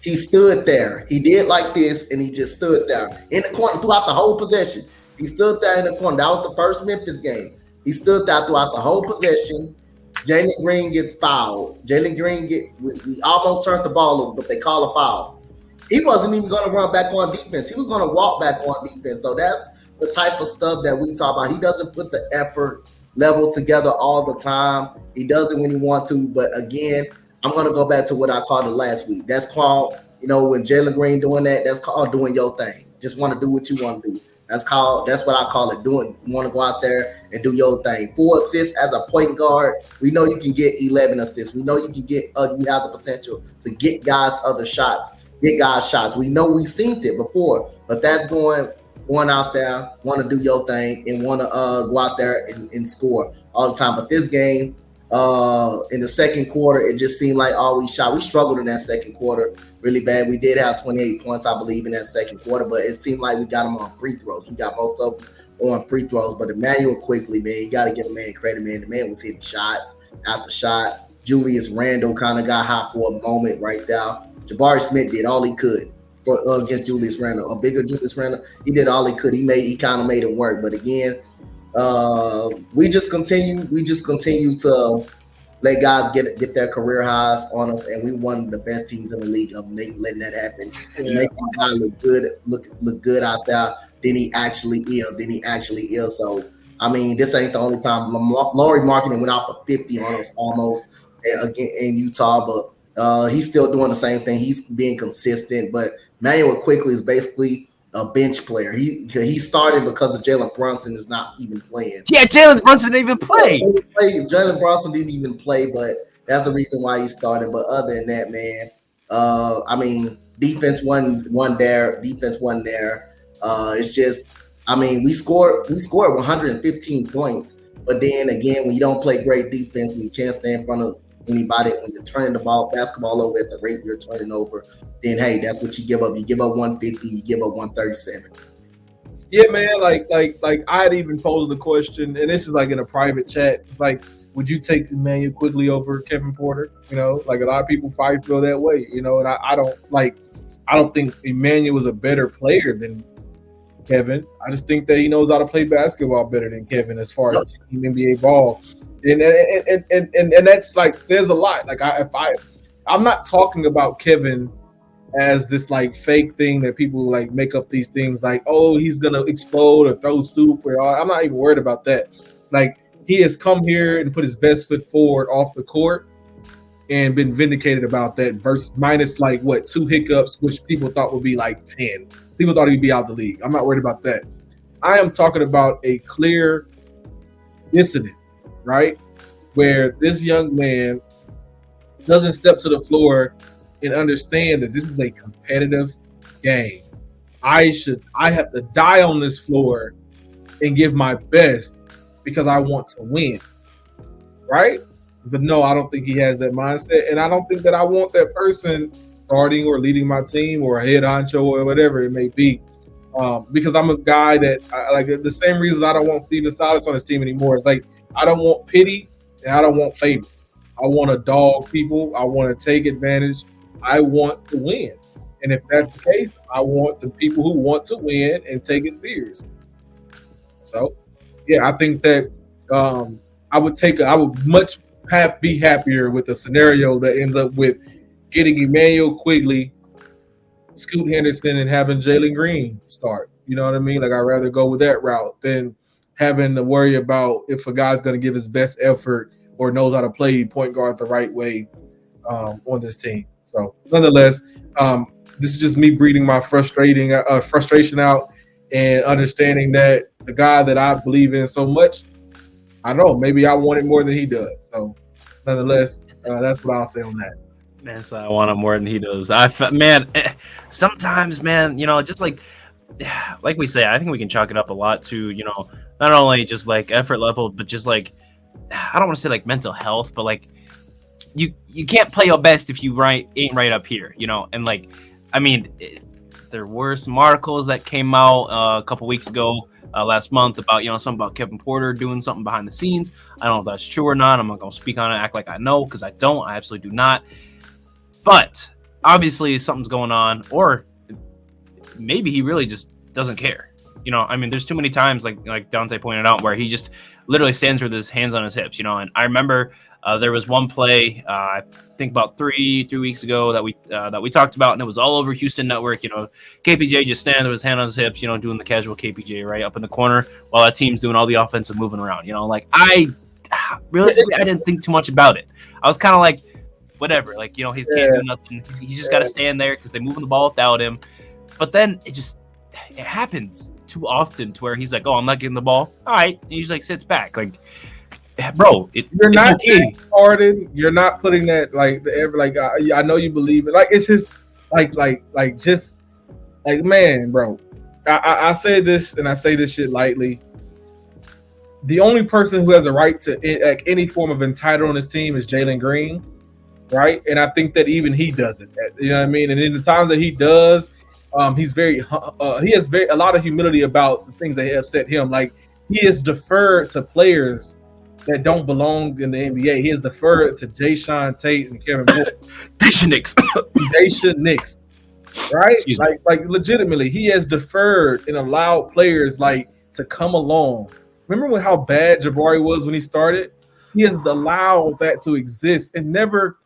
he stood there. He did like this, and he just stood there in the corner throughout the whole possession. He stood there in the corner. That was the first Memphis game. He stood there throughout the whole possession. Jalen Green gets fouled. We almost turned the ball over, but they call a foul. He wasn't even going to run back on defense. He was going to walk back on defense. So that's the type of stuff that we talk about. He doesn't put the effort level together all the time. He does it when he wants to. But again, I'm going to go back to what I called it last week. That's called, when Jalen Green doing that, that's called doing your thing. Just want to do what you want to do. That's what I call it, doing. You want to go out there and do your thing. 4 assists as a point guard. We know you can get 11 assists. We know you can get, you have the potential to get guys other shots, get guys shots. We know we've seen it before, but that's going out there, want to do your thing, and want to go out there and score all the time. But this game, in the second quarter, it just seemed like all we shot. We struggled in that second quarter really bad. We did have 28 points, I believe, in that second quarter, but it seemed like we got them on free throws. We got most of them on free throws. But Emmanuel quickly, man, you got to give a man credit, man. The man was hitting shots after shot. Julius Randle kind of got hot for a moment right there. Jabari Smith did all he could against Julius Randle. A bigger Julius Randle, he did all he could. He kind of made it work. But again, we just continue to let guys get their career highs on us, and we one of the best teams in the league of letting that happen. Yeah. Making a guy look good out there. Then he actually is. So I mean, this ain't the only time. Lauri Markkanen went out for 50 on us almost again in Utah, but he's still doing the same thing. He's being consistent. But Manuel quickly is basically a bench player. He started because of Jalen Brunson is not even playing. Yeah, Jalen Brunson didn't even play. Jalen Brunson didn't even play, but that's the reason why he started. But other than that, man, I mean, defense wasn't there. It's just, I mean, we scored 115 points, but then again, when you don't play great defense, when you can't stand in front of anybody, when you're turning the basketball over at the rate you're turning over, then hey, that's what you give up. You give up 150, you give up 137. Yeah, man. Like I'd even posed the question, and this is like in a private chat. It's like, would you take Emmanuel Quigley over Kevin Porter? Like a lot of people probably feel that way. And I don't think Emmanuel is a better player than Kevin. I just think that he knows how to play basketball better than Kevin as far as team NBA ball. And that's like says a lot. Like I'm not talking about Kevin as this like fake thing that people like make up these things like, oh, he's gonna explode or throw soup or all. I'm not even worried about that. Like he has come here and put his best foot forward off the court and been vindicated about that. Versus minus like 2 hiccups, which people thought would be like 10. People thought he'd be out the league. I'm not worried about that. I am talking about a clear dissonance. Right? Where this young man doesn't step to the floor and understand that this is a competitive game. I have to die on this floor and give my best because I want to win, right? But no, I don't think he has that mindset, and I don't think that I want that person starting or leading my team or a head honcho or whatever it may be. Because I'm a guy that like the same reasons I don't want Steven Silas on his team anymore. It's like I don't want pity and I don't want favors. I want to dog people. I want to take advantage. I want to win. And if that's the case, I want the people who want to win and take it seriously. So, yeah, I think that I would much be happier with a scenario that ends up with getting Emmanuel Quigley, Scoot Henderson, and having Jalen Green start. You know what I mean? Like, I'd rather go with that route than having to worry about if a guy's going to give his best effort or knows how to play point guard the right way on this team. So, nonetheless, this is just me breathing my frustration out and understanding that the guy that I believe in so much, I don't know, maybe I want it more than he does. So, nonetheless, that's what I'll say on that. Man, so I want him more than he does. Sometimes, man, just like we say, I think we can chalk it up a lot to, not only just like effort level, but just like, I don't want to say like mental health, but like you can't play your best if you ain't right up here, and like, I mean, there were some articles that came out a couple weeks ago, last month about, something about Kevin Porter doing something behind the scenes. I don't know if that's true or not. I'm not going to speak on it, act like I know, because I don't. I absolutely do not. But obviously something's going on, or maybe he really just doesn't care. I mean, there's too many times, like Dante pointed out, where he just literally stands with his hands on his hips, and I remember there was one play, I think about three weeks ago that we talked about, and it was all over Houston Network. KPJ just standing with his hand on his hips, doing the casual KPJ right up in the corner while that team's doing all the offensive moving around. Like realistically, I didn't think too much about it. I was kind of like, whatever, like, he can't do nothing. He's just got to stand there because they're moving the ball without him. But then it happens too often to where he's like, oh, I'm not getting the ball. All right. And he just like sits back. Like, bro, you're not okay. Harden. You're not putting that I know you believe it. Like, it's just just man, bro. I say this and I say this shit lightly. The only person who has a right to any form of entitled on his team is Jalen Green. Right, and I think that even he doesn't. You know what I mean? And in the times that he does, he has a lot of humility about the things that upset him. Like, he is deferred to players that don't belong in the NBA. He is deferred to Jayshawn Tate and Kevin Porter. Daisha Nix, right? Like legitimately, he has deferred and allowed players to come along. Remember how bad Jabari was when he started? He has allowed that to exist and never.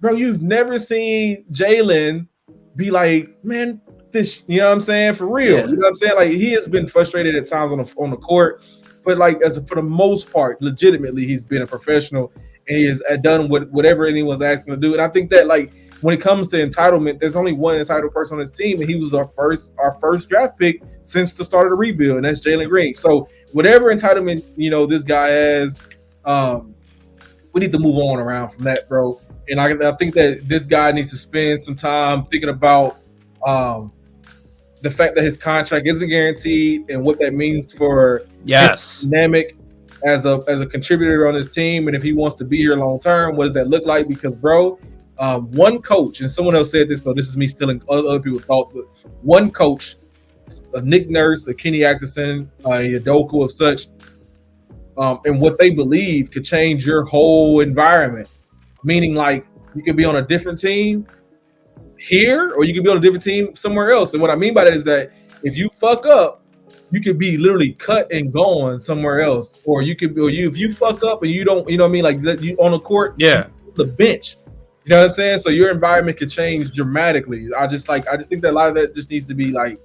Bro, you've never seen Jalen be like, man, this, you know what I'm saying? For real. Yeah. You know what I'm saying? Like, he has been frustrated at times on the court, but for the most part, legitimately, he's been a professional and he has done whatever anyone's asking to do. And I think that, when it comes to entitlement, there's only one entitled person on his team, and he was our first draft pick since the start of the rebuild, and that's Jalen Green. So whatever entitlement, this guy has, we need to move on around from that, bro. And I think that this guy needs to spend some time thinking about the fact that his contract isn't guaranteed and what that means for his dynamic as a contributor on his team. And if he wants to be here long term, what does that look like? Because, bro, one coach, and someone else said this, so this is me stealing other people's thoughts, but one coach, a Nick Nurse, a Kenny Atkinson, a Udoka of such, and what they believe could change your whole environment. Meaning, you could be on a different team here, or you could be on a different team somewhere else. And what I mean by that is that if you fuck up, you could be literally cut and gone somewhere else. Or if you fuck up and you don't, you know what I mean, like you on the court, the bench. You know what I'm saying? So your environment could change dramatically. I just think that a lot of that just needs to be like,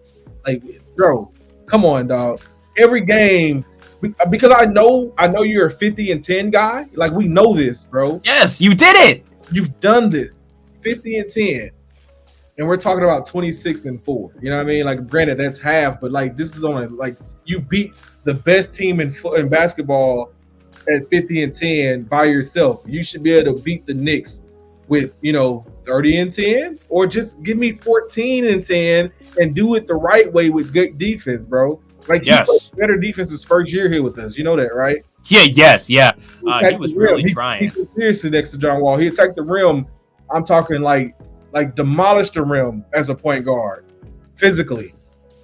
bro, come on, dog. Every game. Because I know you're a 50-10 guy. Like, we know this, bro. Yes, you did it. You've done this. 50-10. And we're talking about 26-4. You know what I mean? Like, granted, that's half, but this is on you beat the best team in basketball at 50-10 by yourself. You should be able to beat the Knicks with 30 and 10, or just give me 14 and 10 and do it the right way with good defense, bro. Like, Yes. he played better defense his first year here with us. You know that, right? Yeah, yes, yeah. He attacked was the rim. really trying. He seriously next to John Wall. He attacked the rim. I'm talking like demolished the rim as a point guard physically.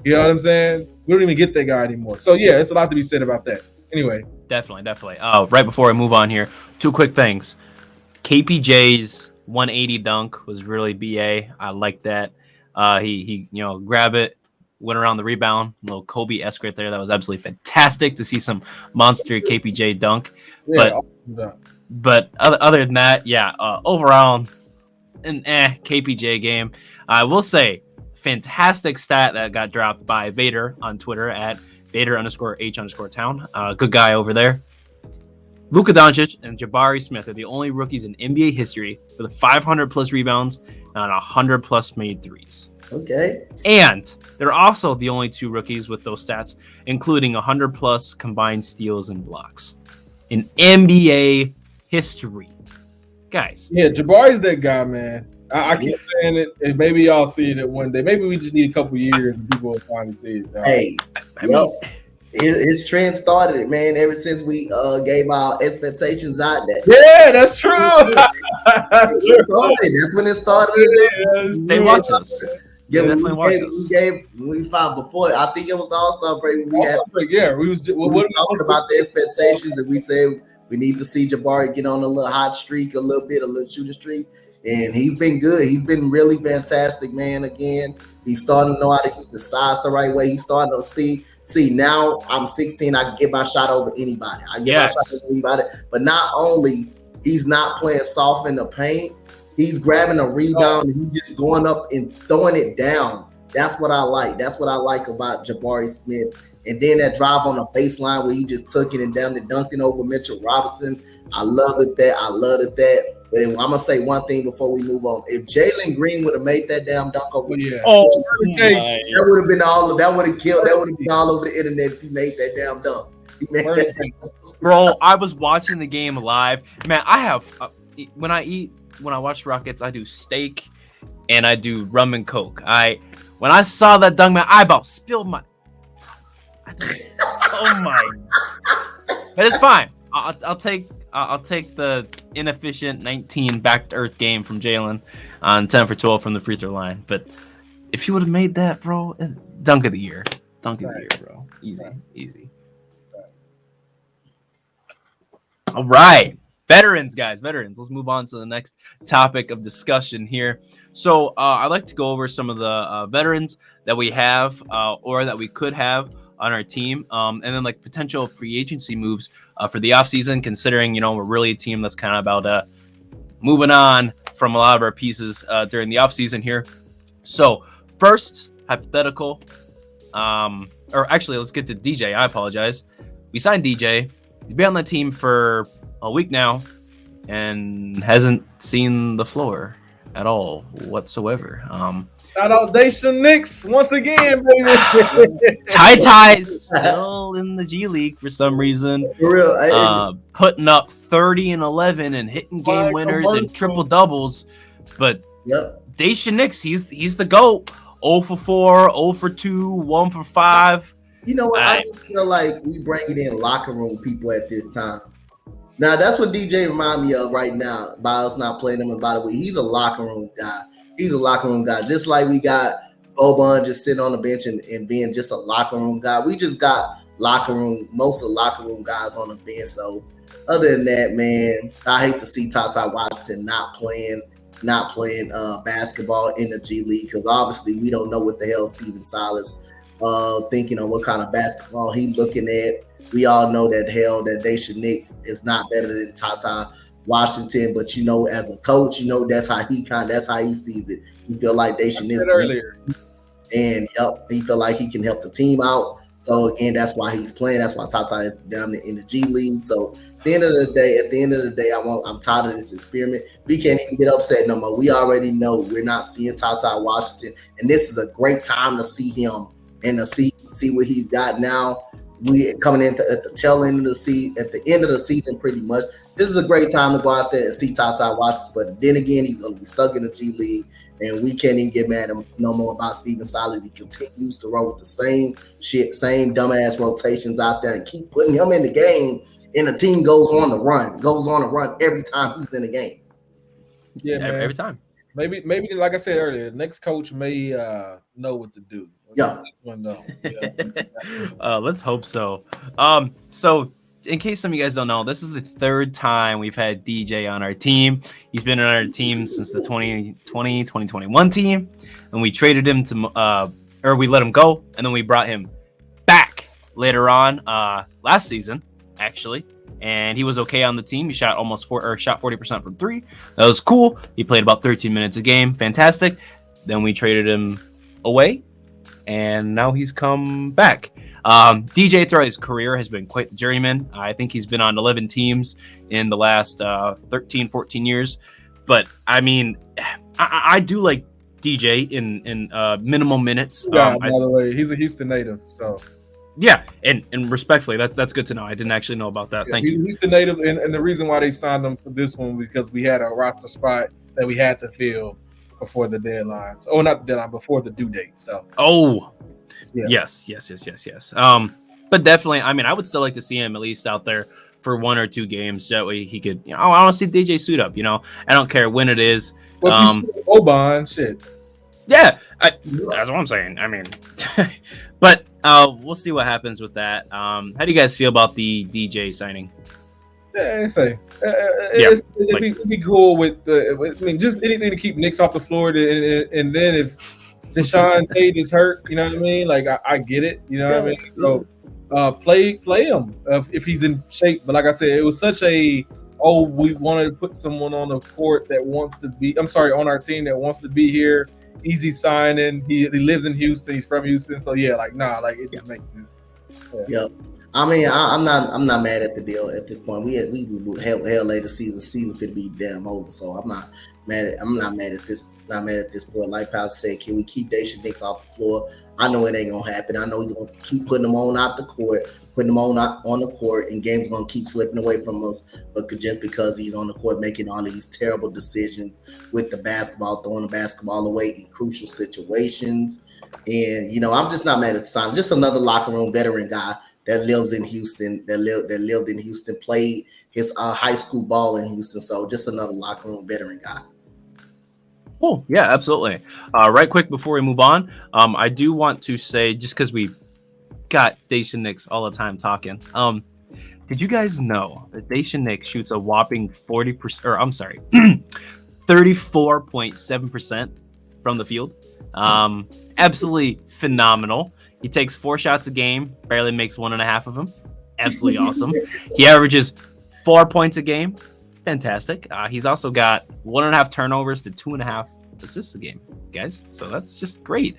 You know what I'm saying? We don't even get that guy anymore. So yeah, it's a lot to be said about that. Anyway, Definitely. Right before I move on here, two quick things. KPJ's 180 dunk was really BA. I like that. He grab it, went around the rebound, a little Kobe-esque right there. That was absolutely fantastic to see some monster KPJ dunk. yeah, But other than that, yeah, overall, an KPJ game. I will say, fantastic stat that got dropped by Vader on Twitter at Vader_H_town. Good guy over there. Luka Doncic and Jabari Smith are the only rookies in NBA history with 500 plus rebounds and 100 plus made threes. Okay. And they're also the only two rookies with those stats, including 100 plus combined steals and blocks in NBA history. Guys. Yeah, Jabari's that guy, man. I keep saying it, and maybe y'all see it one day. Maybe we just need a couple years and people will finally see it. Hey, his trend started it, man. Ever since we gave our expectations out there. Yeah, that's true. That's when it started. They watch us. Yeah, we found before. I think it was All-Star break. We was talking about the expectations, and we said we need to see Jabari get on a little hot streak, a little shooting streak. And he's been good. He's been really fantastic, man. Again, he's starting to know how to use his size the right way. He's starting to see now I'm 16. I can get my shot over anybody. But not only he's not playing soft in the paint, he's grabbing a rebound and he's just going up and throwing it down. That's what I like. That's what I like about Jabari Smith. And then that drive on the baseline where he just took it and down and dunking over Mitchell Robinson. I love it that. But I'm gonna say one thing before we move on. If Jalen Green would have made that damn dunk over, that would have been all. That would have killed. That would have been all over the internet if he made that damn dunk. Bro, I was watching the game live. Man, I have when I watch Rockets, I do steak and I do rum and coke. When I saw that dunk, man, I about spilled my. Oh my! But it's fine. I'll take the inefficient 19 back to earth game from Jalen on 10 for 12 from the free throw line. But if he would have made that, bro, dunk of the year, bro, easy. All right, veterans. Let's move on to the next topic of discussion here. So I'd like to go over some of the veterans that we have or that we could have on our team, and then like potential free agency moves for the offseason, considering we're really a team that's kind of about moving on from a lot of our pieces during the offseason here. So first hypothetical, or actually let's get to DJ. I apologize. We signed DJ. He's been on the team for a week now and hasn't seen the floor at all whatsoever. Shout out Daisha Nix once again, baby. Ty's still in the G League for some reason. For real, putting up 30 and 11 and hitting game winners and triple doubles. But Daisha Nix, he's the GOAT. 0 for 4, 0 for 2, 1 for 5. You know what? I just feel like we bringing in locker room people at this time. Now that's what DJ remind me of right now. By us not playing him, and by the way, he's a locker room guy. Just like we got Boban just sitting on the bench and being just a locker room guy. We just got most of the locker room guys on the bench. So other than that, man, I hate to see Ty Washington not playing basketball in the G League, because obviously we don't know what the hell Steven Silas thinking of, what kind of basketball he looking at. We all know that Daisha Nix is not better than Ty Washington, but as a coach, that's how he sees it. He feel like Daisha Nix earlier, and he feel like he can help the team out. So again, that's why he's playing. That's why Tata is down in the G League. So at the end of the day, I'm tired of this experiment. We can't even get upset no more. We already know we're not seeing Tata Washington, and this is a great time to see him and to see what he's got now. we coming in at the tail end of the season, at the end of the season, pretty much. This is a great time to go out there and see Ty Washington. But then again, he's going to be stuck in the G League, and we can't even get mad at him no more about Steven Silas. He continues to roll with the same shit, same dumbass rotations out there, and keep putting him in the game. And the team goes on a run every time he's in the game. Yeah, man. Every time. Maybe, like I said earlier, the next coach may know what to do. Yeah. Let's hope so. So in case some of you guys don't know, this is the third time we've had DJ on our team. He's been on our team since the 2020-2021 team, and we traded him to or we let him go, and then we brought him back later on last season, actually. And he was okay on the team. He shot shot 40% from 3. That was cool. He played about 13 minutes a game. Fantastic. Then we traded him away, and now he's come back. DJ throughout his career has been quite the journeyman. I think he's been on 11 teams in the last 13, 14 years. But I mean, I do like DJ in minimum minutes. Yeah, by the way, he's a Houston native, so. Yeah, and respectfully, that's good to know. I didn't actually know about that. Thank you. He's the native, and the reason why they signed him for this one because we had a roster spot that we had to fill before the deadline. Oh, not the deadline, before the due date. So. Oh, yeah. Yes. But definitely, I mean, I would still like to see him at least out there for 1 or 2 games. That way he could, I want to see DJ suit up. I don't care when it is. Well, if you see Boban, shit. Yeah, that's what I'm saying. I mean, but we'll see what happens with that. How do you guys feel about the DJ signing? Yeah, it'd be cool with just anything to keep Knicks off the floor. And then if Deshaun Tate is hurt, you know what I mean? Like I get it, you know what I mean? So play him if he's in shape. But like I said, it was such we wanted to put someone on the court that wants to be. I'm sorry, on our team that wants to be here. Easy signing. He lives in Houston. He's from Houston. So yeah, it just makes sense. Yeah. I mean, I'm not mad at the deal at this point. We hell later season could be damn over. So I'm not mad at this. Not mad at this point. Like Powell said, can we keep Daishen Nix off the floor? I know it ain't gonna happen. I know he's gonna keep putting them on out the court, putting them on the court, and games gonna keep slipping away from us. But just because he's on the court making all these terrible decisions with the basketball, throwing the basketball away in crucial situations, and I'm just not mad at the sign. Just another locker room veteran guy that lives in Houston, that lived in Houston, played his high school ball in Houston. So just another locker room veteran guy. Cool. Yeah, absolutely. Right quick before we move on, I do want to say, just because we got Daishen Nix all the time talking, did you guys know that Daishen Nix shoots a whopping 34.7% from the field? Absolutely phenomenal. He takes 4 shots a game, barely makes 1.5 of them. Absolutely awesome. He averages 4 points a game. Fantastic. He's also got 1.5 turnovers to 2.5 assists a game, guys. So that's just great.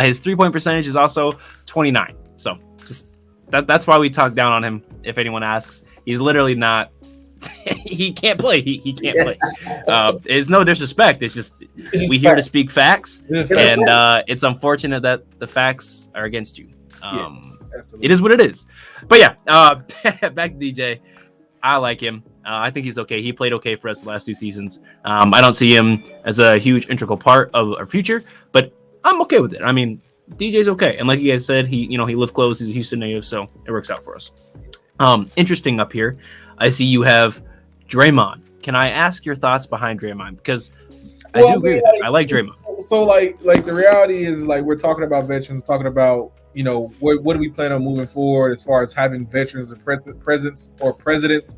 His 3-point percentage is also 29. So just that's why we talk down on him. If anyone asks, he's literally not. He can't play. He can't play. It's no disrespect. It's just we here to speak facts, and it's unfortunate that the facts are against you. It is what it is. But yeah, back to DJ. I like him. I think he's okay. He played okay for us the last 2 seasons. I don't see him as a huge integral part of our future, but I'm okay with it. I mean, DJ's okay. And like you guys said, he lived close. He's a Houston native, so it works out for us. Interesting up here. I see you have Draymond. Can I ask your thoughts behind Draymond? Because I do agree with it. I like Draymond. So like the reality is we're talking about veterans, talking about what do we plan on moving forward as far as having veterans and presidents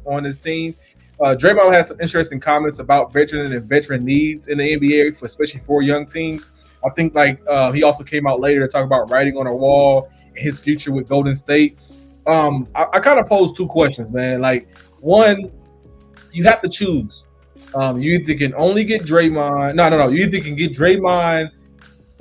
on this team. Draymond has some interesting comments about veterans and veteran needs in the NBA, especially for young teams. I think he also came out later to talk about writing on a wall and his future with Golden State. I kind of posed 2 questions, man. One, you have to choose. You either can only get Draymond. No. You either can get Draymond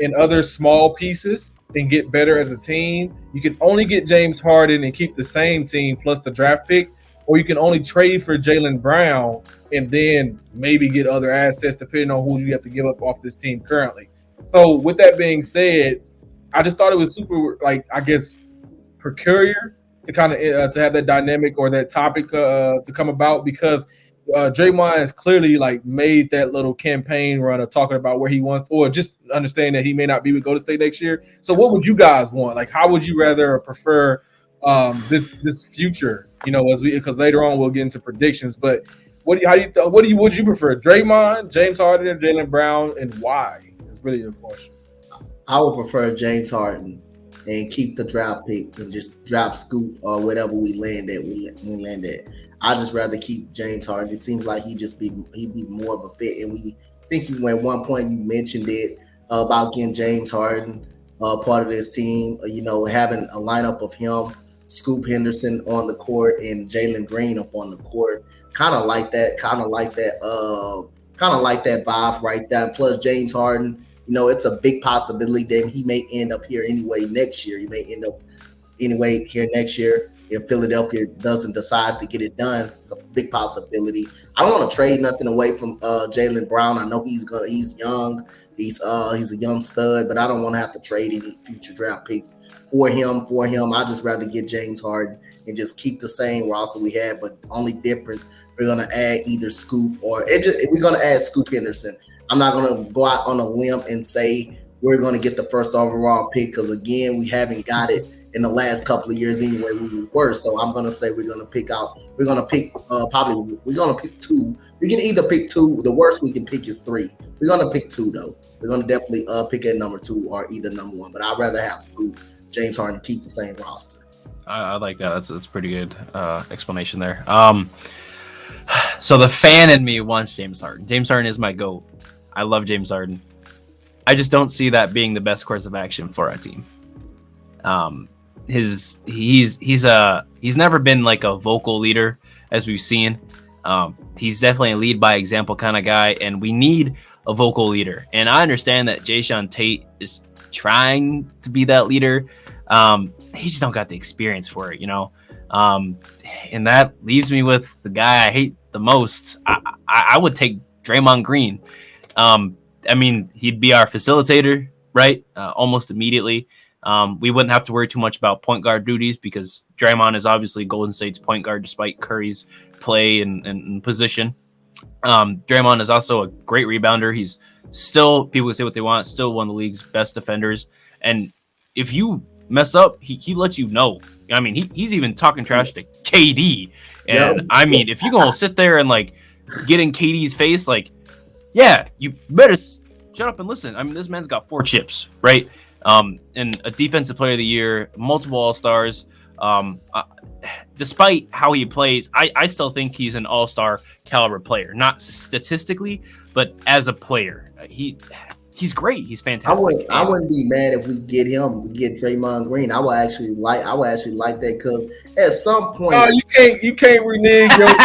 and other small pieces and get better as a team. You can only get James Harden and keep the same team plus the draft pick, or you can only trade for Jaylen Brown and then maybe get other assets depending on who you have to give up off this team currently. So with that being said, I just thought it was super, peculiar to kind of to have that dynamic or that topic to come about because Draymond has clearly like made that little campaign run of talking about where he wants, or just understand that he may not be with Golden State next year. So, what would you guys want? Like, how would you rather prefer this future? You know, because later on we'll get into predictions. But would you prefer, Draymond, James Harden, or Jaylen Brown, and why? It's really your question. I would prefer James Harden and keep the draft pick and just draft Scoop or whatever we land at. We land at. I just rather keep James Harden. It seems like he'd be more of a fit. And we think at one point you mentioned it about getting James Harden part of this team. Having a lineup of him, Scoop Henderson on the court, and Jalen Green up on the court. Kind of like that vibe right there. Plus James Harden. It's a big possibility that he may end up here anyway next year. He may end up anyway here next year if Philadelphia doesn't decide to get it done. It's a big possibility. I don't want to trade nothing away from Jaylen Brown. I know he's young. He's a young stud, but I don't want to have to trade any future draft picks for him. I just rather get James Harden and just keep the same roster we had, but only difference we're gonna add either Scoop or we're gonna add Scoop Henderson. I'm not going to go out on a limb and say we're going to get the first overall pick because, again, we haven't got it in the last couple of years anyway. We were. So I'm going to say we're going to pick two. We can either pick two. The worst we can pick is three. We're going to pick two, though. We're going to definitely pick at number two or either number one. But I'd rather have Scoop, James Harden, keep the same roster. I like that. That's pretty good explanation there. So the fan in me wants James Harden. James Harden is my GOAT. I love James Harden. I just don't see that being the best course of action for our team. He's never been like a vocal leader as we've seen. He's definitely a lead by example kind of guy, and we need a vocal leader. And I understand that Jae'Sean Tate is trying to be that leader. He just don't got the experience for it, and that leaves me with the guy I hate the most. I would take Draymond Green. He'd be our facilitator, right? Almost immediately. We wouldn't have to worry too much about point guard duties because Draymond is obviously Golden State's point guard despite Curry's play and position. Draymond is also a great rebounder. He's still, people can say what they want, still one of the league's best defenders. And if you mess up, he lets you know. He's even talking trash to KD. And if you're going to sit there and like get in KD's face, like, yeah, you better shut up and listen. This man's got 4 chips, right? And a defensive player of the year, multiple All-Stars. Despite how he plays, I still think he's an All-Star caliber player. Not statistically, but as a player. He's great. He's fantastic. I wouldn't be mad if we get Draymond Green. I would actually like that because at some point, you can't renege your. You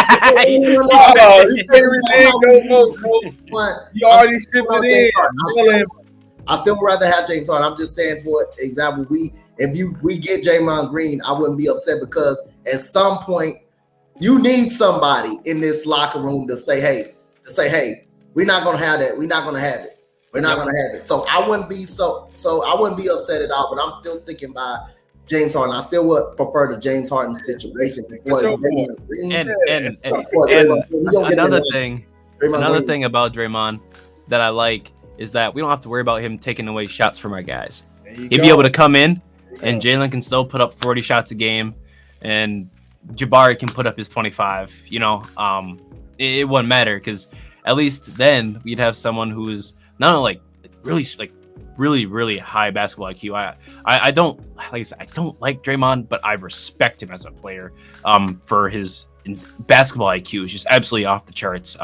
can't renege your. You already shipped it in. I still would rather have James Harden. I'm just saying, for example, if we get Draymond Green, I wouldn't be upset because at some point you need somebody in this locker room to say, hey, we're not gonna have that. We're not gonna have it. We're not going to have it. So I wouldn't be I wouldn't be upset at all, but I'm still sticking by James Harden. I still would prefer the James Harden situation before Draymond Green. And another thing about Draymond that I like is that we don't have to worry about him taking away shots from our guys. He'd be able to come in and Jalen can still put up 40 shots a game and Jabari can put up his 25, it wouldn't matter because at least then we'd have someone who is not only really, really high basketball IQ. I don't like Draymond, but I respect him as a player. For his basketball IQ is just absolutely off the charts.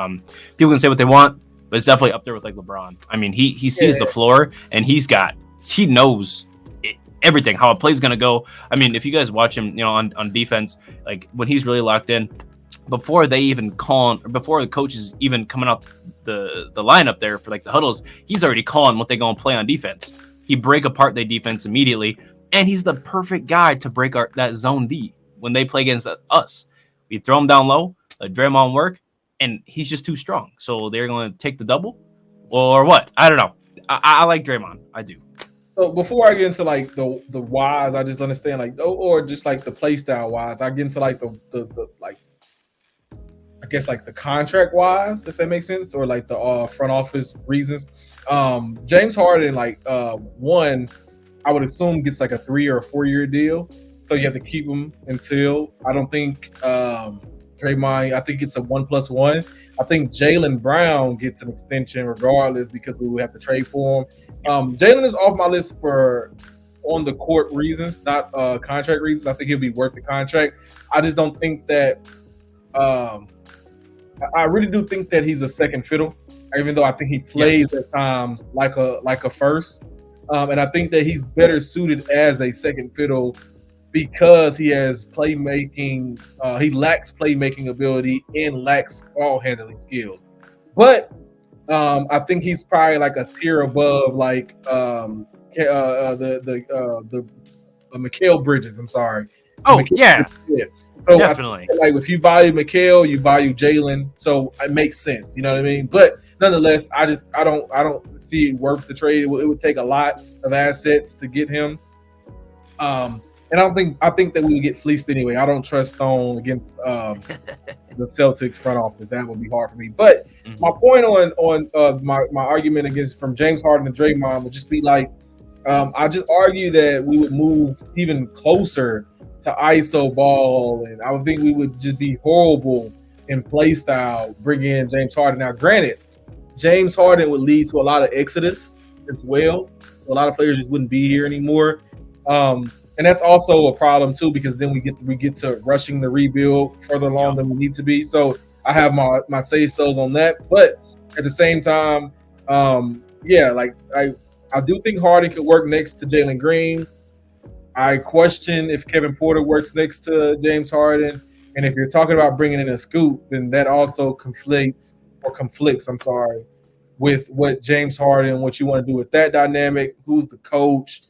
People can say what they want, but it's definitely up there with like LeBron. He sees the floor and he knows everything, how a play's gonna go. If you guys watch him, on defense, like when he's really locked in. Before the coaches even coming out the lineup there for like the huddles, he's already calling what they're going to play on defense. He break apart their defense immediately, and he's the perfect guy to break that zone D when they play against us. We throw him down low, let Draymond work, and he's just too strong. So they're going to take the double or what? I don't know. I like Draymond. I do. So before I get into like the whys, I just understand like or just like the play style wise, I get into like the like I guess like the contract wise, if that makes sense, or like the front office reasons. James Harden, like one, I would assume gets like a 3 or a 4 year deal, so you have to keep him until. I don't think Draymond. I think it's a 1+1. I think Jaylen Brown gets an extension regardless because we would have to trade for him. Jaylen is off my list for on the court reasons, not contract reasons. I think he'll be worth the contract. I just don't think that. I really do think that he's a second fiddle, even though I think he plays at times like a first. And I think that he's better suited as a second fiddle because he has playmaking. He lacks playmaking ability and lacks ball handling skills. But I think he's probably like a tier above, like the Mikal Bridges. I'm sorry. Oh, Mikal yeah. Bridges. So Definitely. like if you value Mikal, you value Jaylen, so it makes sense. You know what I mean? But nonetheless, I don't see it worth the trade. It would take a lot of assets to get him. And I think that we would get fleeced anyway. I don't trust Stone against the Celtics front office. That would be hard for me. But my point on my argument against from James Harden and Draymond would just be like, I just argue that we would move even closer to ISO ball, and I would think we would just be horrible in play style bringing in James Harden. Now, granted, James Harden would lead to a lot of exodus as well. So a lot of players just wouldn't be here anymore. And that's also a problem too, because then we get to rushing the rebuild further along than we need to be. So I have my say-sos on that. But at the same time, like I do think Harden could work next to Jalen Green. I question if Kevin Porter works next to James Harden. And if you're talking about bringing in a Scoot, then that also conflicts, with what James Harden, what you want to do with that dynamic, who's the coach,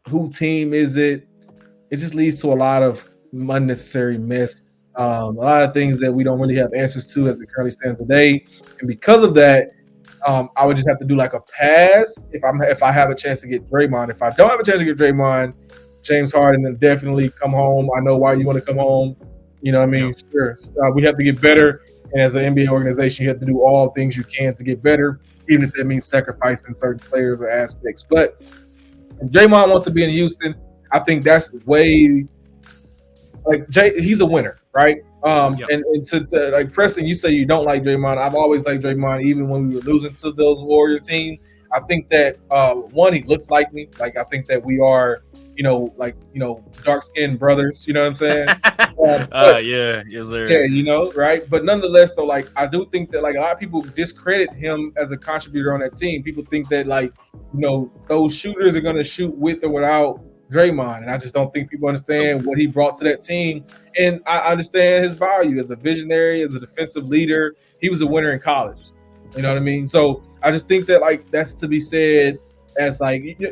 who team is it? It just leads to a lot of unnecessary mess, a lot of things that we don't really have answers to as it currently stands today. And because of that, I would just have to do like a pass if I have a chance to get Draymond. If I don't have a chance to get Draymond, James Harden, then definitely come home. I know why you want to come home. You know what I mean? Sure. We have to get better. And as an NBA organization, you have to do all things you can to get better, even if that means sacrificing certain players or aspects. But if Draymond wants to be in Houston, I think that's way he's a winner, right? And to like Preston, you say you don't like Draymond. I've always liked Draymond, even when we were losing to those Warriors teams. I think that one, he looks like me. Like I think that we are, dark skinned brothers. You know what I'm saying? Yes, sir. Yeah, right. But nonetheless, though, like I do think that like a lot of people discredit him as a contributor on that team. People think that those shooters are going to shoot with or without Draymond, and I just don't think people understand what he brought to that team. And I understand his value as a visionary, as a defensive leader. He was a winner in college. You know what I mean? So I just think that like that's to be said as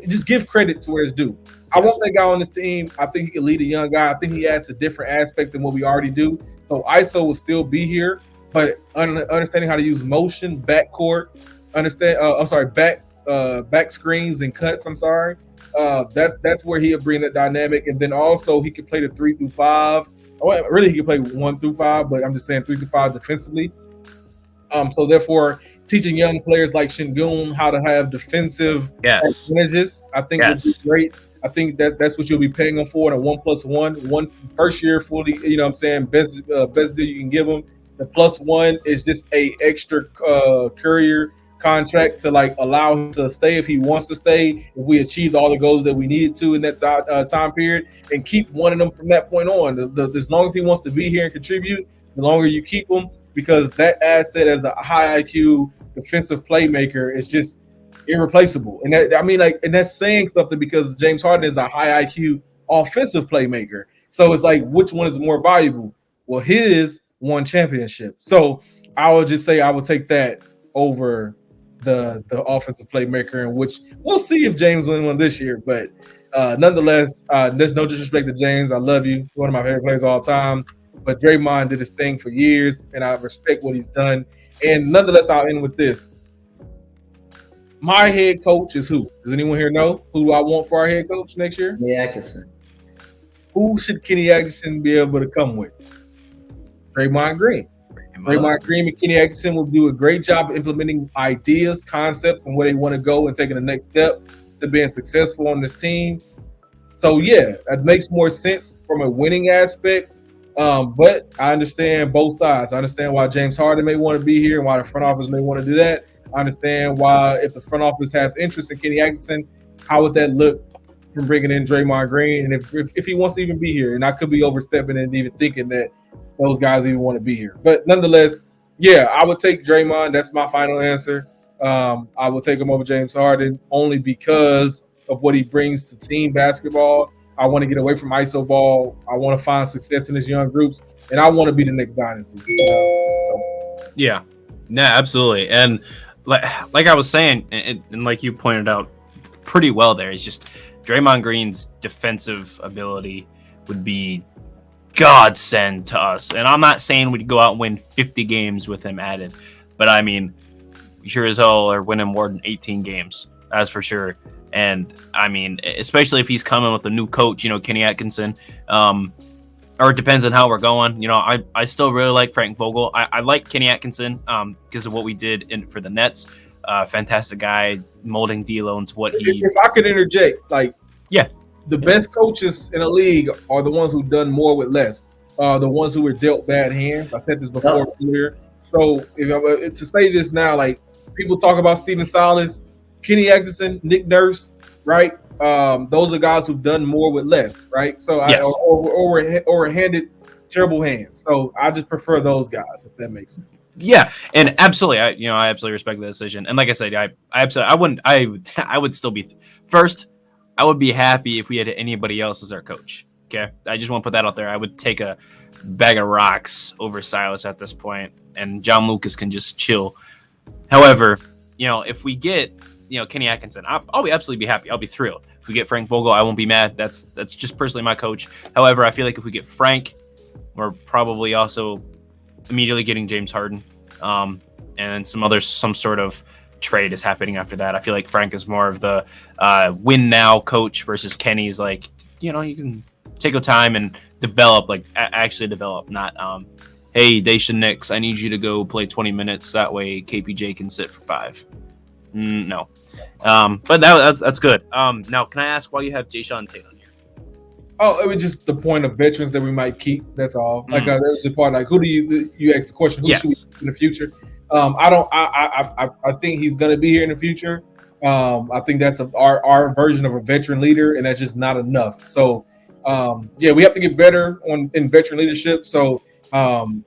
just give credit to where it's due. I want that guy on this team. I think he can lead a young guy. I think he adds a different aspect than what we already do. So ISO will still be here, but understanding how to use motion, backcourt, back screens and cuts. That's where he'll bring that dynamic. And then also he could play the 3 through 5. Well, really, he could play 1 through 5, but I'm just saying 3 through 5 defensively. So therefore, teaching young players like Şengün how to have defensive advantages, I think would be great. I think that's what you'll be paying them for in a 1+1, first year fully. You know what I'm saying? Best deal you can give them. The +1 is just a extra courier contract to like allow him to stay if he wants to stay. If we achieved all the goals that we needed to in that time period, and keep one of them from that point on. As long as he wants to be here and contribute, the longer you keep him, because that asset as a high IQ defensive playmaker is just irreplaceable. And that's saying something because James Harden is a high IQ offensive playmaker. So it's like, which one is more valuable? Well, his won championship. So I would just say I would take that over the offensive playmaker, in which we'll see if James win one this year. But nonetheless, there's no disrespect to James. I love you. One of my favorite players of all time. But Draymond did his thing for years, and I respect what he's done. And nonetheless, I'll end with this. My head coach is who? Does anyone here know who do I want for our head coach next year? Kenny Atkinson. Who should Kenny Atkinson be able to come with? Draymond Green. Draymond Green and Kenny Atkinson will do a great job of implementing ideas, concepts, and where they want to go and taking the next step to being successful on this team. So, yeah, that makes more sense from a winning aspect. But I understand both sides. I understand why James Harden may want to be here and why the front office may want to do that. I understand why, if the front office has interest in Kenny Atkinson, how would that look from bringing in Draymond Green? And if he wants to even be here, and I could be overstepping and even thinking that those guys even want to be here. But nonetheless, yeah, I would take Draymond. That's my final answer. I will take him over James Harden only because of what he brings to team basketball. I want to get away from ISO ball. I want to find success in his young groups, and I want to be the next dynasty. Yeah, absolutely. And like I was saying, and like you pointed out pretty well there, it's just Draymond Green's defensive ability would be godsend to us. And I'm not saying we'd go out and win 50 games with him added, but I mean, we sure as hell are winning more than 18 games. That's for sure. And I mean, especially if he's coming with a new coach, Kenny Atkinson, or it depends on how we're going. I still really like Frank Vogel. I like Kenny Atkinson because of what we did for the Nets. Fantastic guy, molding D'Lo into what he. If I could interject, the best coaches in the league are the ones who've done more with less. The ones who were dealt bad hands. I said this before earlier. So to say this now, like people talk about Stephen Silas, Kenny Atkinson, Nick Nurse, right? Those are guys who've done more with less, right? So yes. or handed terrible hands. So I just prefer those guys, if that makes sense. Yeah, and absolutely, I absolutely respect the decision. And like I said, I would still be first. I would be happy if we had anybody else as our coach. Okay, I just want to put that out there. I would take a bag of rocks over Silas at this point, and John Lucas can just chill. However, if we get Kenny Atkinson, I'll be absolutely happy. I'll be thrilled. If we get Frank Vogel, I won't be mad. That's just personally my coach. However, I feel like if we get Frank, we're probably also immediately getting James Harden, and some sort of trade is happening after that. I feel like Frank is more of the win now coach versus Kenny's like, you can take your time and develop, actually develop, not hey, Daisha Nix, I need you to go play 20 minutes. That way KPJ can sit for 5. No. But that's good. Now, can I ask why you have Jae'Sean Tate on here? Oh, it was just the point of veterans that we might keep. That's all. That was the part. Like, who do you ask the question? Who should we keep in the future? I think he's going to be here in the future. I think that's our version of a veteran leader, and that's just not enough. So, we have to get better in veteran leadership. So, love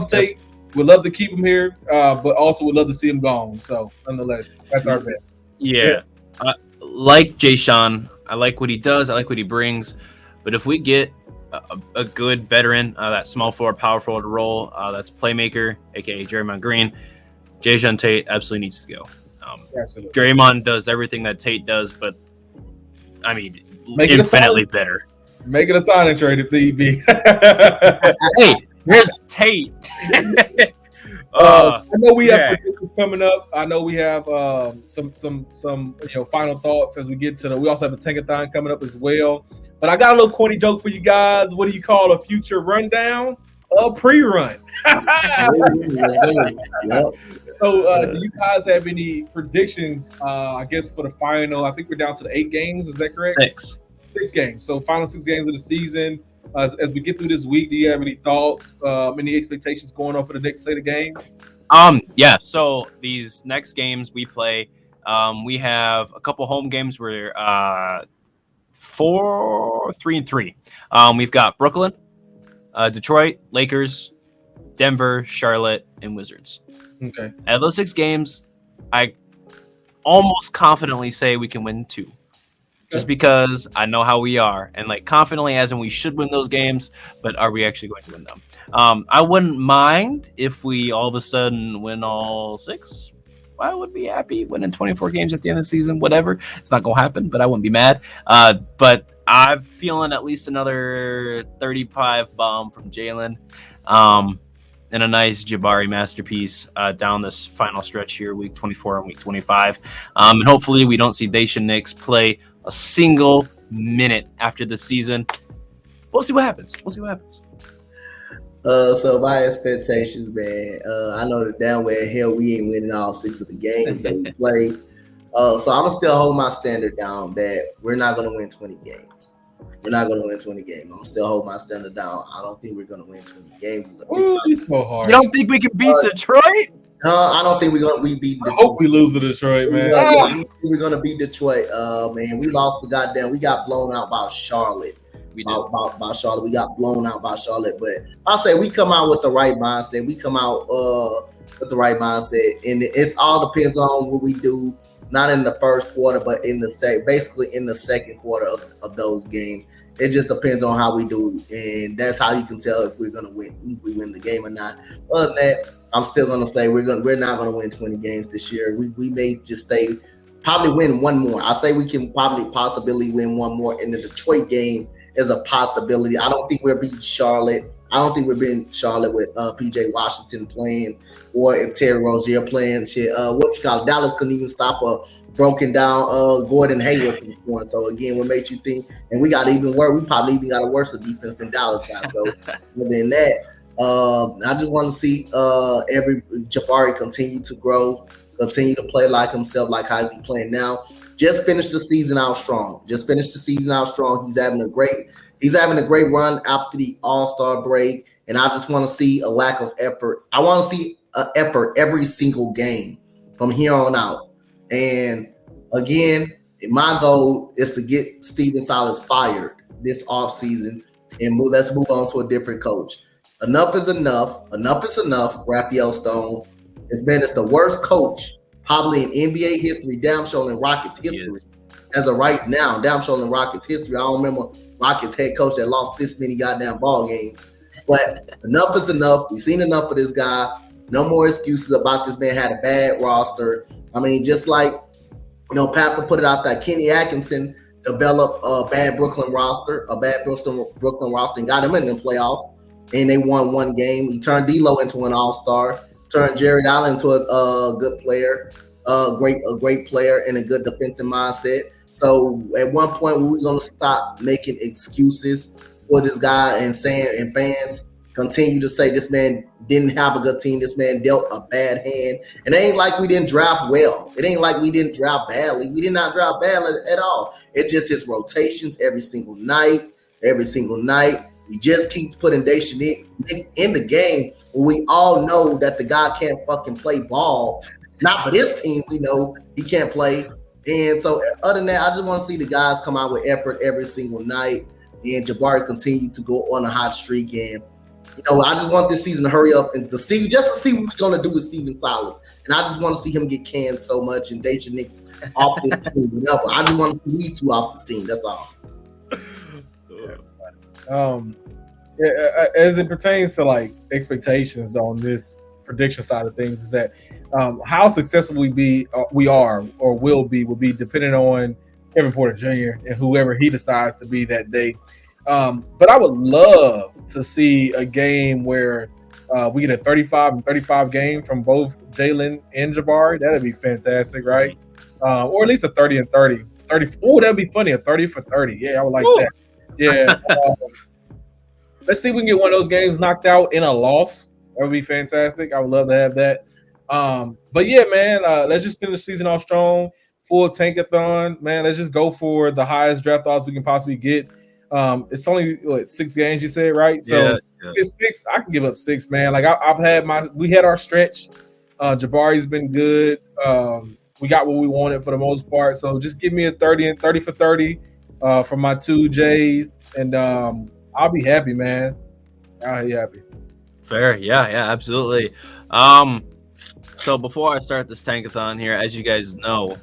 Tate. We'd love to keep him here, but also would love to see him gone. So, nonetheless, that's our bet. Yeah. Like Jae'Sean, I like what he does. I like what he brings. But if we get a good veteran, that small forward, power forward role, that's playmaker, a.k.a. Draymond Green, Jae'Sean Tate absolutely needs to go. Absolutely. Draymond does everything that Tate does, but, I mean, infinitely better. Make it a signing trade if need be. Hey, here's Tate. I know we have predictions coming up. I know we have some final thoughts as we get to we also have a Tankathon coming up as well. But I got a little corny joke for you guys. What do you call a future rundown? A pre-run. So do you guys have any predictions, I guess, for the final? I think we're down to the 8 games. Is that correct? 6 games. So final 6 games of the season. As we get through this week, do you have any thoughts, any expectations going on for the next slate of games? So these next games we play, we have a couple home games where 4-3-3. We've got Brooklyn, Detroit, Lakers, Denver, Charlotte, and Wizards. Okay. Out of those 6 games, I almost confidently say we can win 2. Just because I know how we are, and confidently, as in we should win those games, but are we actually going to win them? I wouldn't mind if we all of a sudden win all 6. I would be happy winning 24 games at the end of the season. Whatever, it's not gonna happen, but I wouldn't be mad. But I'm feeling at least another 35 bomb from Jalen, and a nice Jabari masterpiece down this final stretch here, week 24 and week 25. And hopefully we don't see Daishen Nix play a single minute after the season. We'll see what happens. So my expectations, man. I know that down where hell we ain't winning all 6 of the games that we play. So I'm gonna still hold my standard down that we're not gonna win 20 games. I'm gonna still hold my standard down. I don't think we're gonna win 20 games. It's so hard. You don't think we can beat Detroit? I don't think we beat Detroit. I hope we lose to Detroit, man. We're gonna beat Detroit. Man, we lost we got blown out by Charlotte. By Charlotte. We got blown out by Charlotte. But I'll say we come out with the right mindset. And it's all depends on what we do, not in the first quarter, but in the second quarter of those games. It just depends on how we do, and that's how you can tell if we're gonna easily win the game or not. Other than that, I'm still gonna say we're not gonna win 20 games this year. We may just probably win one more. I say we can possibly win one more, and the Detroit game is a possibility. I don't think we're beating Charlotte. I don't think we're beating Charlotte with PJ Washington playing, or if Terry Rozier playing. Dallas couldn't even stop a broken down Gordon Hayward from scoring. So again, what makes you think? And we got even worse. We probably even got a worse defense than Dallas got. So other than that, I just want to see every Jabari continue to grow, continue to play like himself, like how he's playing now. Just finish the season out strong. He's having a great run after the All-Star break, and I just want to see a lack of effort. I want to see an effort every single game from here on out. And again, my goal is to get Stephen Silas fired this offseason, and let's move on to a different coach. Enough is enough. Enough is enough. Raphael Stone. It's the worst coach probably in NBA history, damn sure in Rockets history. As of right now, damn sure in Rockets history. I don't remember Rockets head coach that lost this many goddamn ball games. But enough is enough. We've seen enough of this guy. No more excuses about this man had a bad roster. I mean, just like, Pastor put it out there, Kenny Atkinson developed a bad Brooklyn roster, and got him in the playoffs, and they won one game. He turned D'Lo into an all-star, turned Jared Allen into a good player, a great player, and a good defensive mindset. So at one point, we're going to stop making excuses for this guy and fans continue to say this man didn't have a good team. This man dealt a bad hand. And it ain't like we didn't draft well. It ain't like we didn't draft badly. We did not draft badly at all. It's just his rotations every single night. He just keeps putting Daishen Nix in the game when we all know that the guy can't fucking play ball. Not for this team, we know he can't play. And so other than that, I just want to see the guys come out with effort every single night, and Jabari continue to go on a hot streak. And I just want this season to hurry up and to see what we're gonna do with Stephen Silas. And I just want to see him get canned so much and Daishen Nix off this team. Whatever. I just want to see these two off this team. That's all. As it pertains to like expectations on this prediction side of things, is that how successful we are or will be dependent on Kevin Porter Jr. and whoever he decides to be that day. But I would love to see a game where we get a 35 game from both Jalen and Jabari. That'd be fantastic, right? Or at least a 30. Oh, that'd be funny. A 30 for 30. Yeah, I would like that. Yeah. Let's see if we can get one of those games knocked out in a loss. That would be fantastic. I would love to have that. But yeah, man, let's just finish the season off strong. Full tankathon, man. Let's just go for the highest draft odds we can possibly get. It's only 6 games, you said, right? So it's 6. I can give up 6, man. Like we had our stretch. Jabari's been good. We got what we wanted for the most part. So just give me a 30 and 30 for 30 from my 2 J's, and I'll be happy, man. I'll be happy. Fair, yeah, absolutely. So before I start this tankathon here, as you guys know,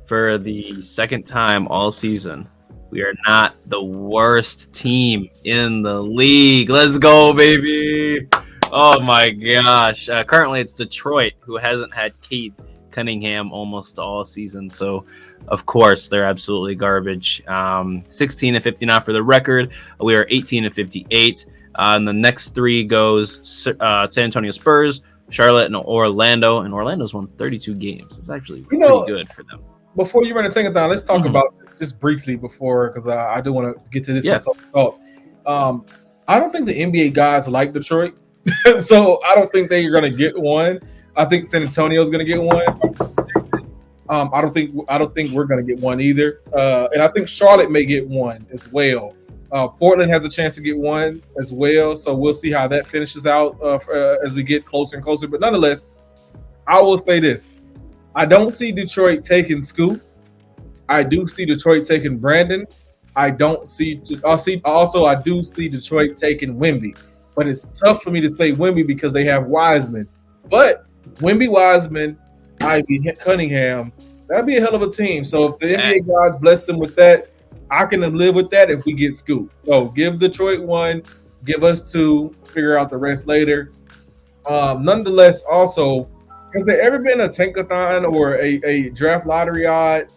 for the second time all season, we are not the worst team in the league. Let's go, baby. Oh, my gosh. Currently, it's Detroit, who hasn't had Cade Cunningham almost all season. So, of course, they're absolutely garbage. 16-59 for the record. We are 18-58. And the next three goes San Antonio Spurs, Charlotte, and Orlando. And Orlando's won 32 games. It's actually pretty good for them. Before you run a tankathon, let's talk about this just briefly before, because I do want to get to this. Yeah. Thoughts. I don't think the NBA guys like Detroit, so I don't think they're going to get one. I think San Antonio is going to get one. I don't think we're going to get one either. And I think Charlotte may get one as well. Portland has a chance to get one as well. So we'll see how that finishes out as we get closer and closer. But nonetheless, I will say this. I don't see Detroit taking Scoop. I do see Detroit taking Brandon. I do see Detroit taking Wemby. But it's tough for me to say Wemby because they have Wiseman. But Wemby, Wiseman, Ivy, Cunningham, that'd be a hell of a team. So if the NBA gods bless them with that, I can live with that if we get Scoop. So give Detroit one, give us two, figure out the rest later. Nonetheless, also, has there ever been a tankathon or a draft lottery odd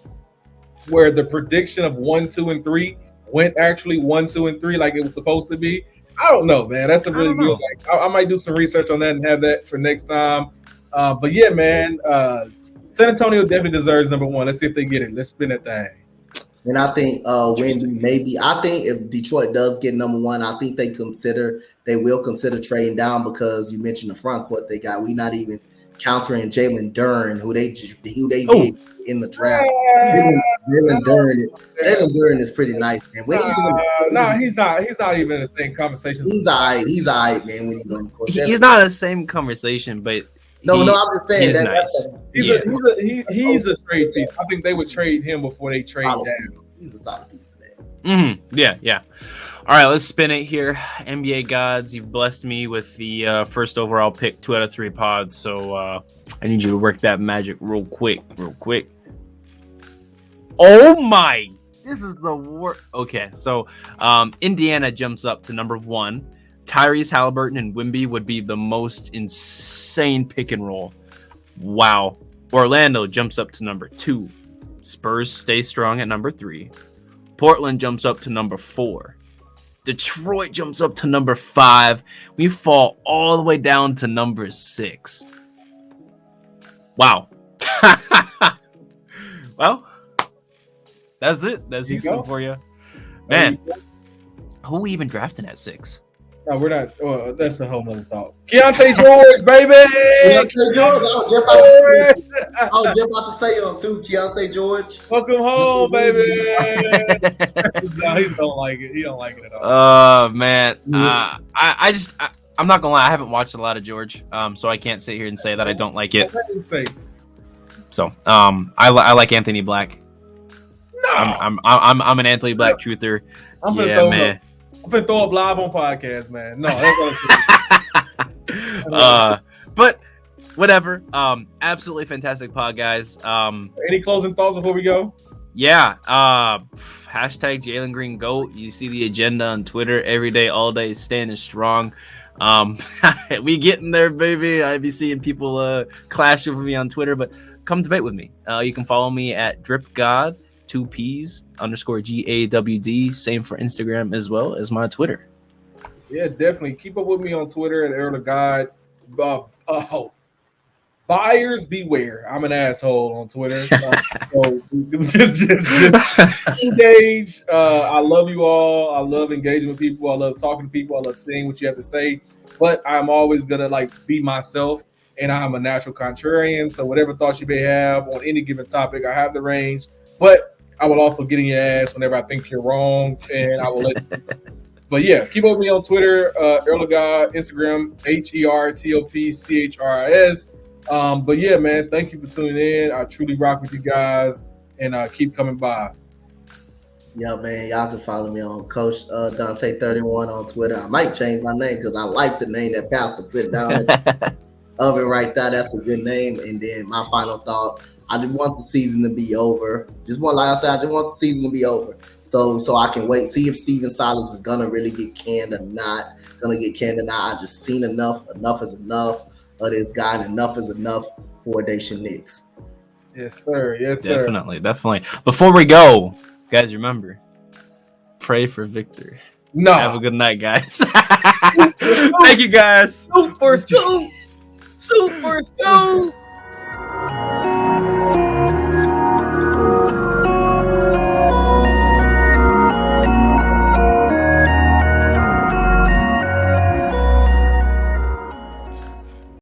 where the prediction of 1, 2, and 3 went actually 1, 2, and 3 like it was supposed to be? I don't know, man. That's a really good. I might do some research on that and have that for next time. But yeah, man, San Antonio definitely deserves number one. Let's see if they get it. Let's spin that thing. And I think Wemby maybe. I think if Detroit does get number one, I think they will consider trading down because you mentioned the front court they got. We not even countering Jalen Duren, who they did in the draft. Jalen Duren is pretty nice, man. He's not even in the same conversation. He's all right, man. When he's on the court, he's not in the same conversation, but. No, I'm just saying he's nice. He's a trade piece. I think they would trade him before they trade down. He's a solid piece of that. Yeah. All right, let's spin it here. NBA gods, you've blessed me with the first overall pick, 2 out of 3 pods. So I need you to work that magic real quick. Oh my! This is the worst. Okay, so Indiana jumps up to number 1. Tyrese Halliburton and Wemby would be the most insane pick and roll. Wow. Orlando jumps up to number 2. Spurs stay strong at number 3. Portland jumps up to number 4. Detroit jumps up to number 5. We fall all the way down to number 6. Wow. Well, that's it. That's Houston for you. Man, who are we even drafting at 6? No, we're not. That's a whole nother thought. Keontae George, baby. Keontae George. I was just about to say him too. Keontae George. Welcome home, baby. He don't like it. He don't like it at all. Oh man. I'm not gonna lie. I haven't watched a lot of George. So I can't sit here and say that I don't like it. So I like Anthony Black. No. I'm an Anthony Black truther. I'm gonna throw up live on podcast, man. No, that's but whatever. Absolutely fantastic pod, guys. Any closing thoughts before we go? Yeah. Hashtag Jalen Green GOAT. You see the agenda on Twitter every day, all day, standing strong. We getting there, baby. I be seeing people clash with me on Twitter, but come debate with me. You can follow me at DripGod. 2 P's _GAWD. Same for Instagram as well as my Twitter. Yeah, definitely. Keep up with me on Twitter at Earl of God. Buyers beware. I'm an asshole on Twitter. So just engage. I love you all. I love engaging with people. I love talking to people. I love seeing what you have to say. But I'm always gonna be myself, and I'm a natural contrarian. So whatever thoughts you may have on any given topic, I have the range. But I will also get in your ass whenever I think you're wrong, and I will let you know. But yeah, keep up with me on Twitter, Earl of God, Instagram, HERTOPCHRIS. But yeah, man, thank you for tuning in. I truly rock with you guys, and keep coming by. Yeah, man, y'all can follow me on Coach Dante31 on Twitter. I might change my name because I like the name that Pastor put down of it right there. That's a good name. And then my final thought. I just want the season to be over. I just want the season to be over. So I can wait, see if Steven Silas is gonna really get canned or not. I just seen enough. Enough is enough of this guy, and enough is enough for Daishen Nix. Yes, sir. Definitely. Before we go, guys, remember, pray for Victor. No. Have a good night, guys. Thank you, guys. Super scoop. Super scoop.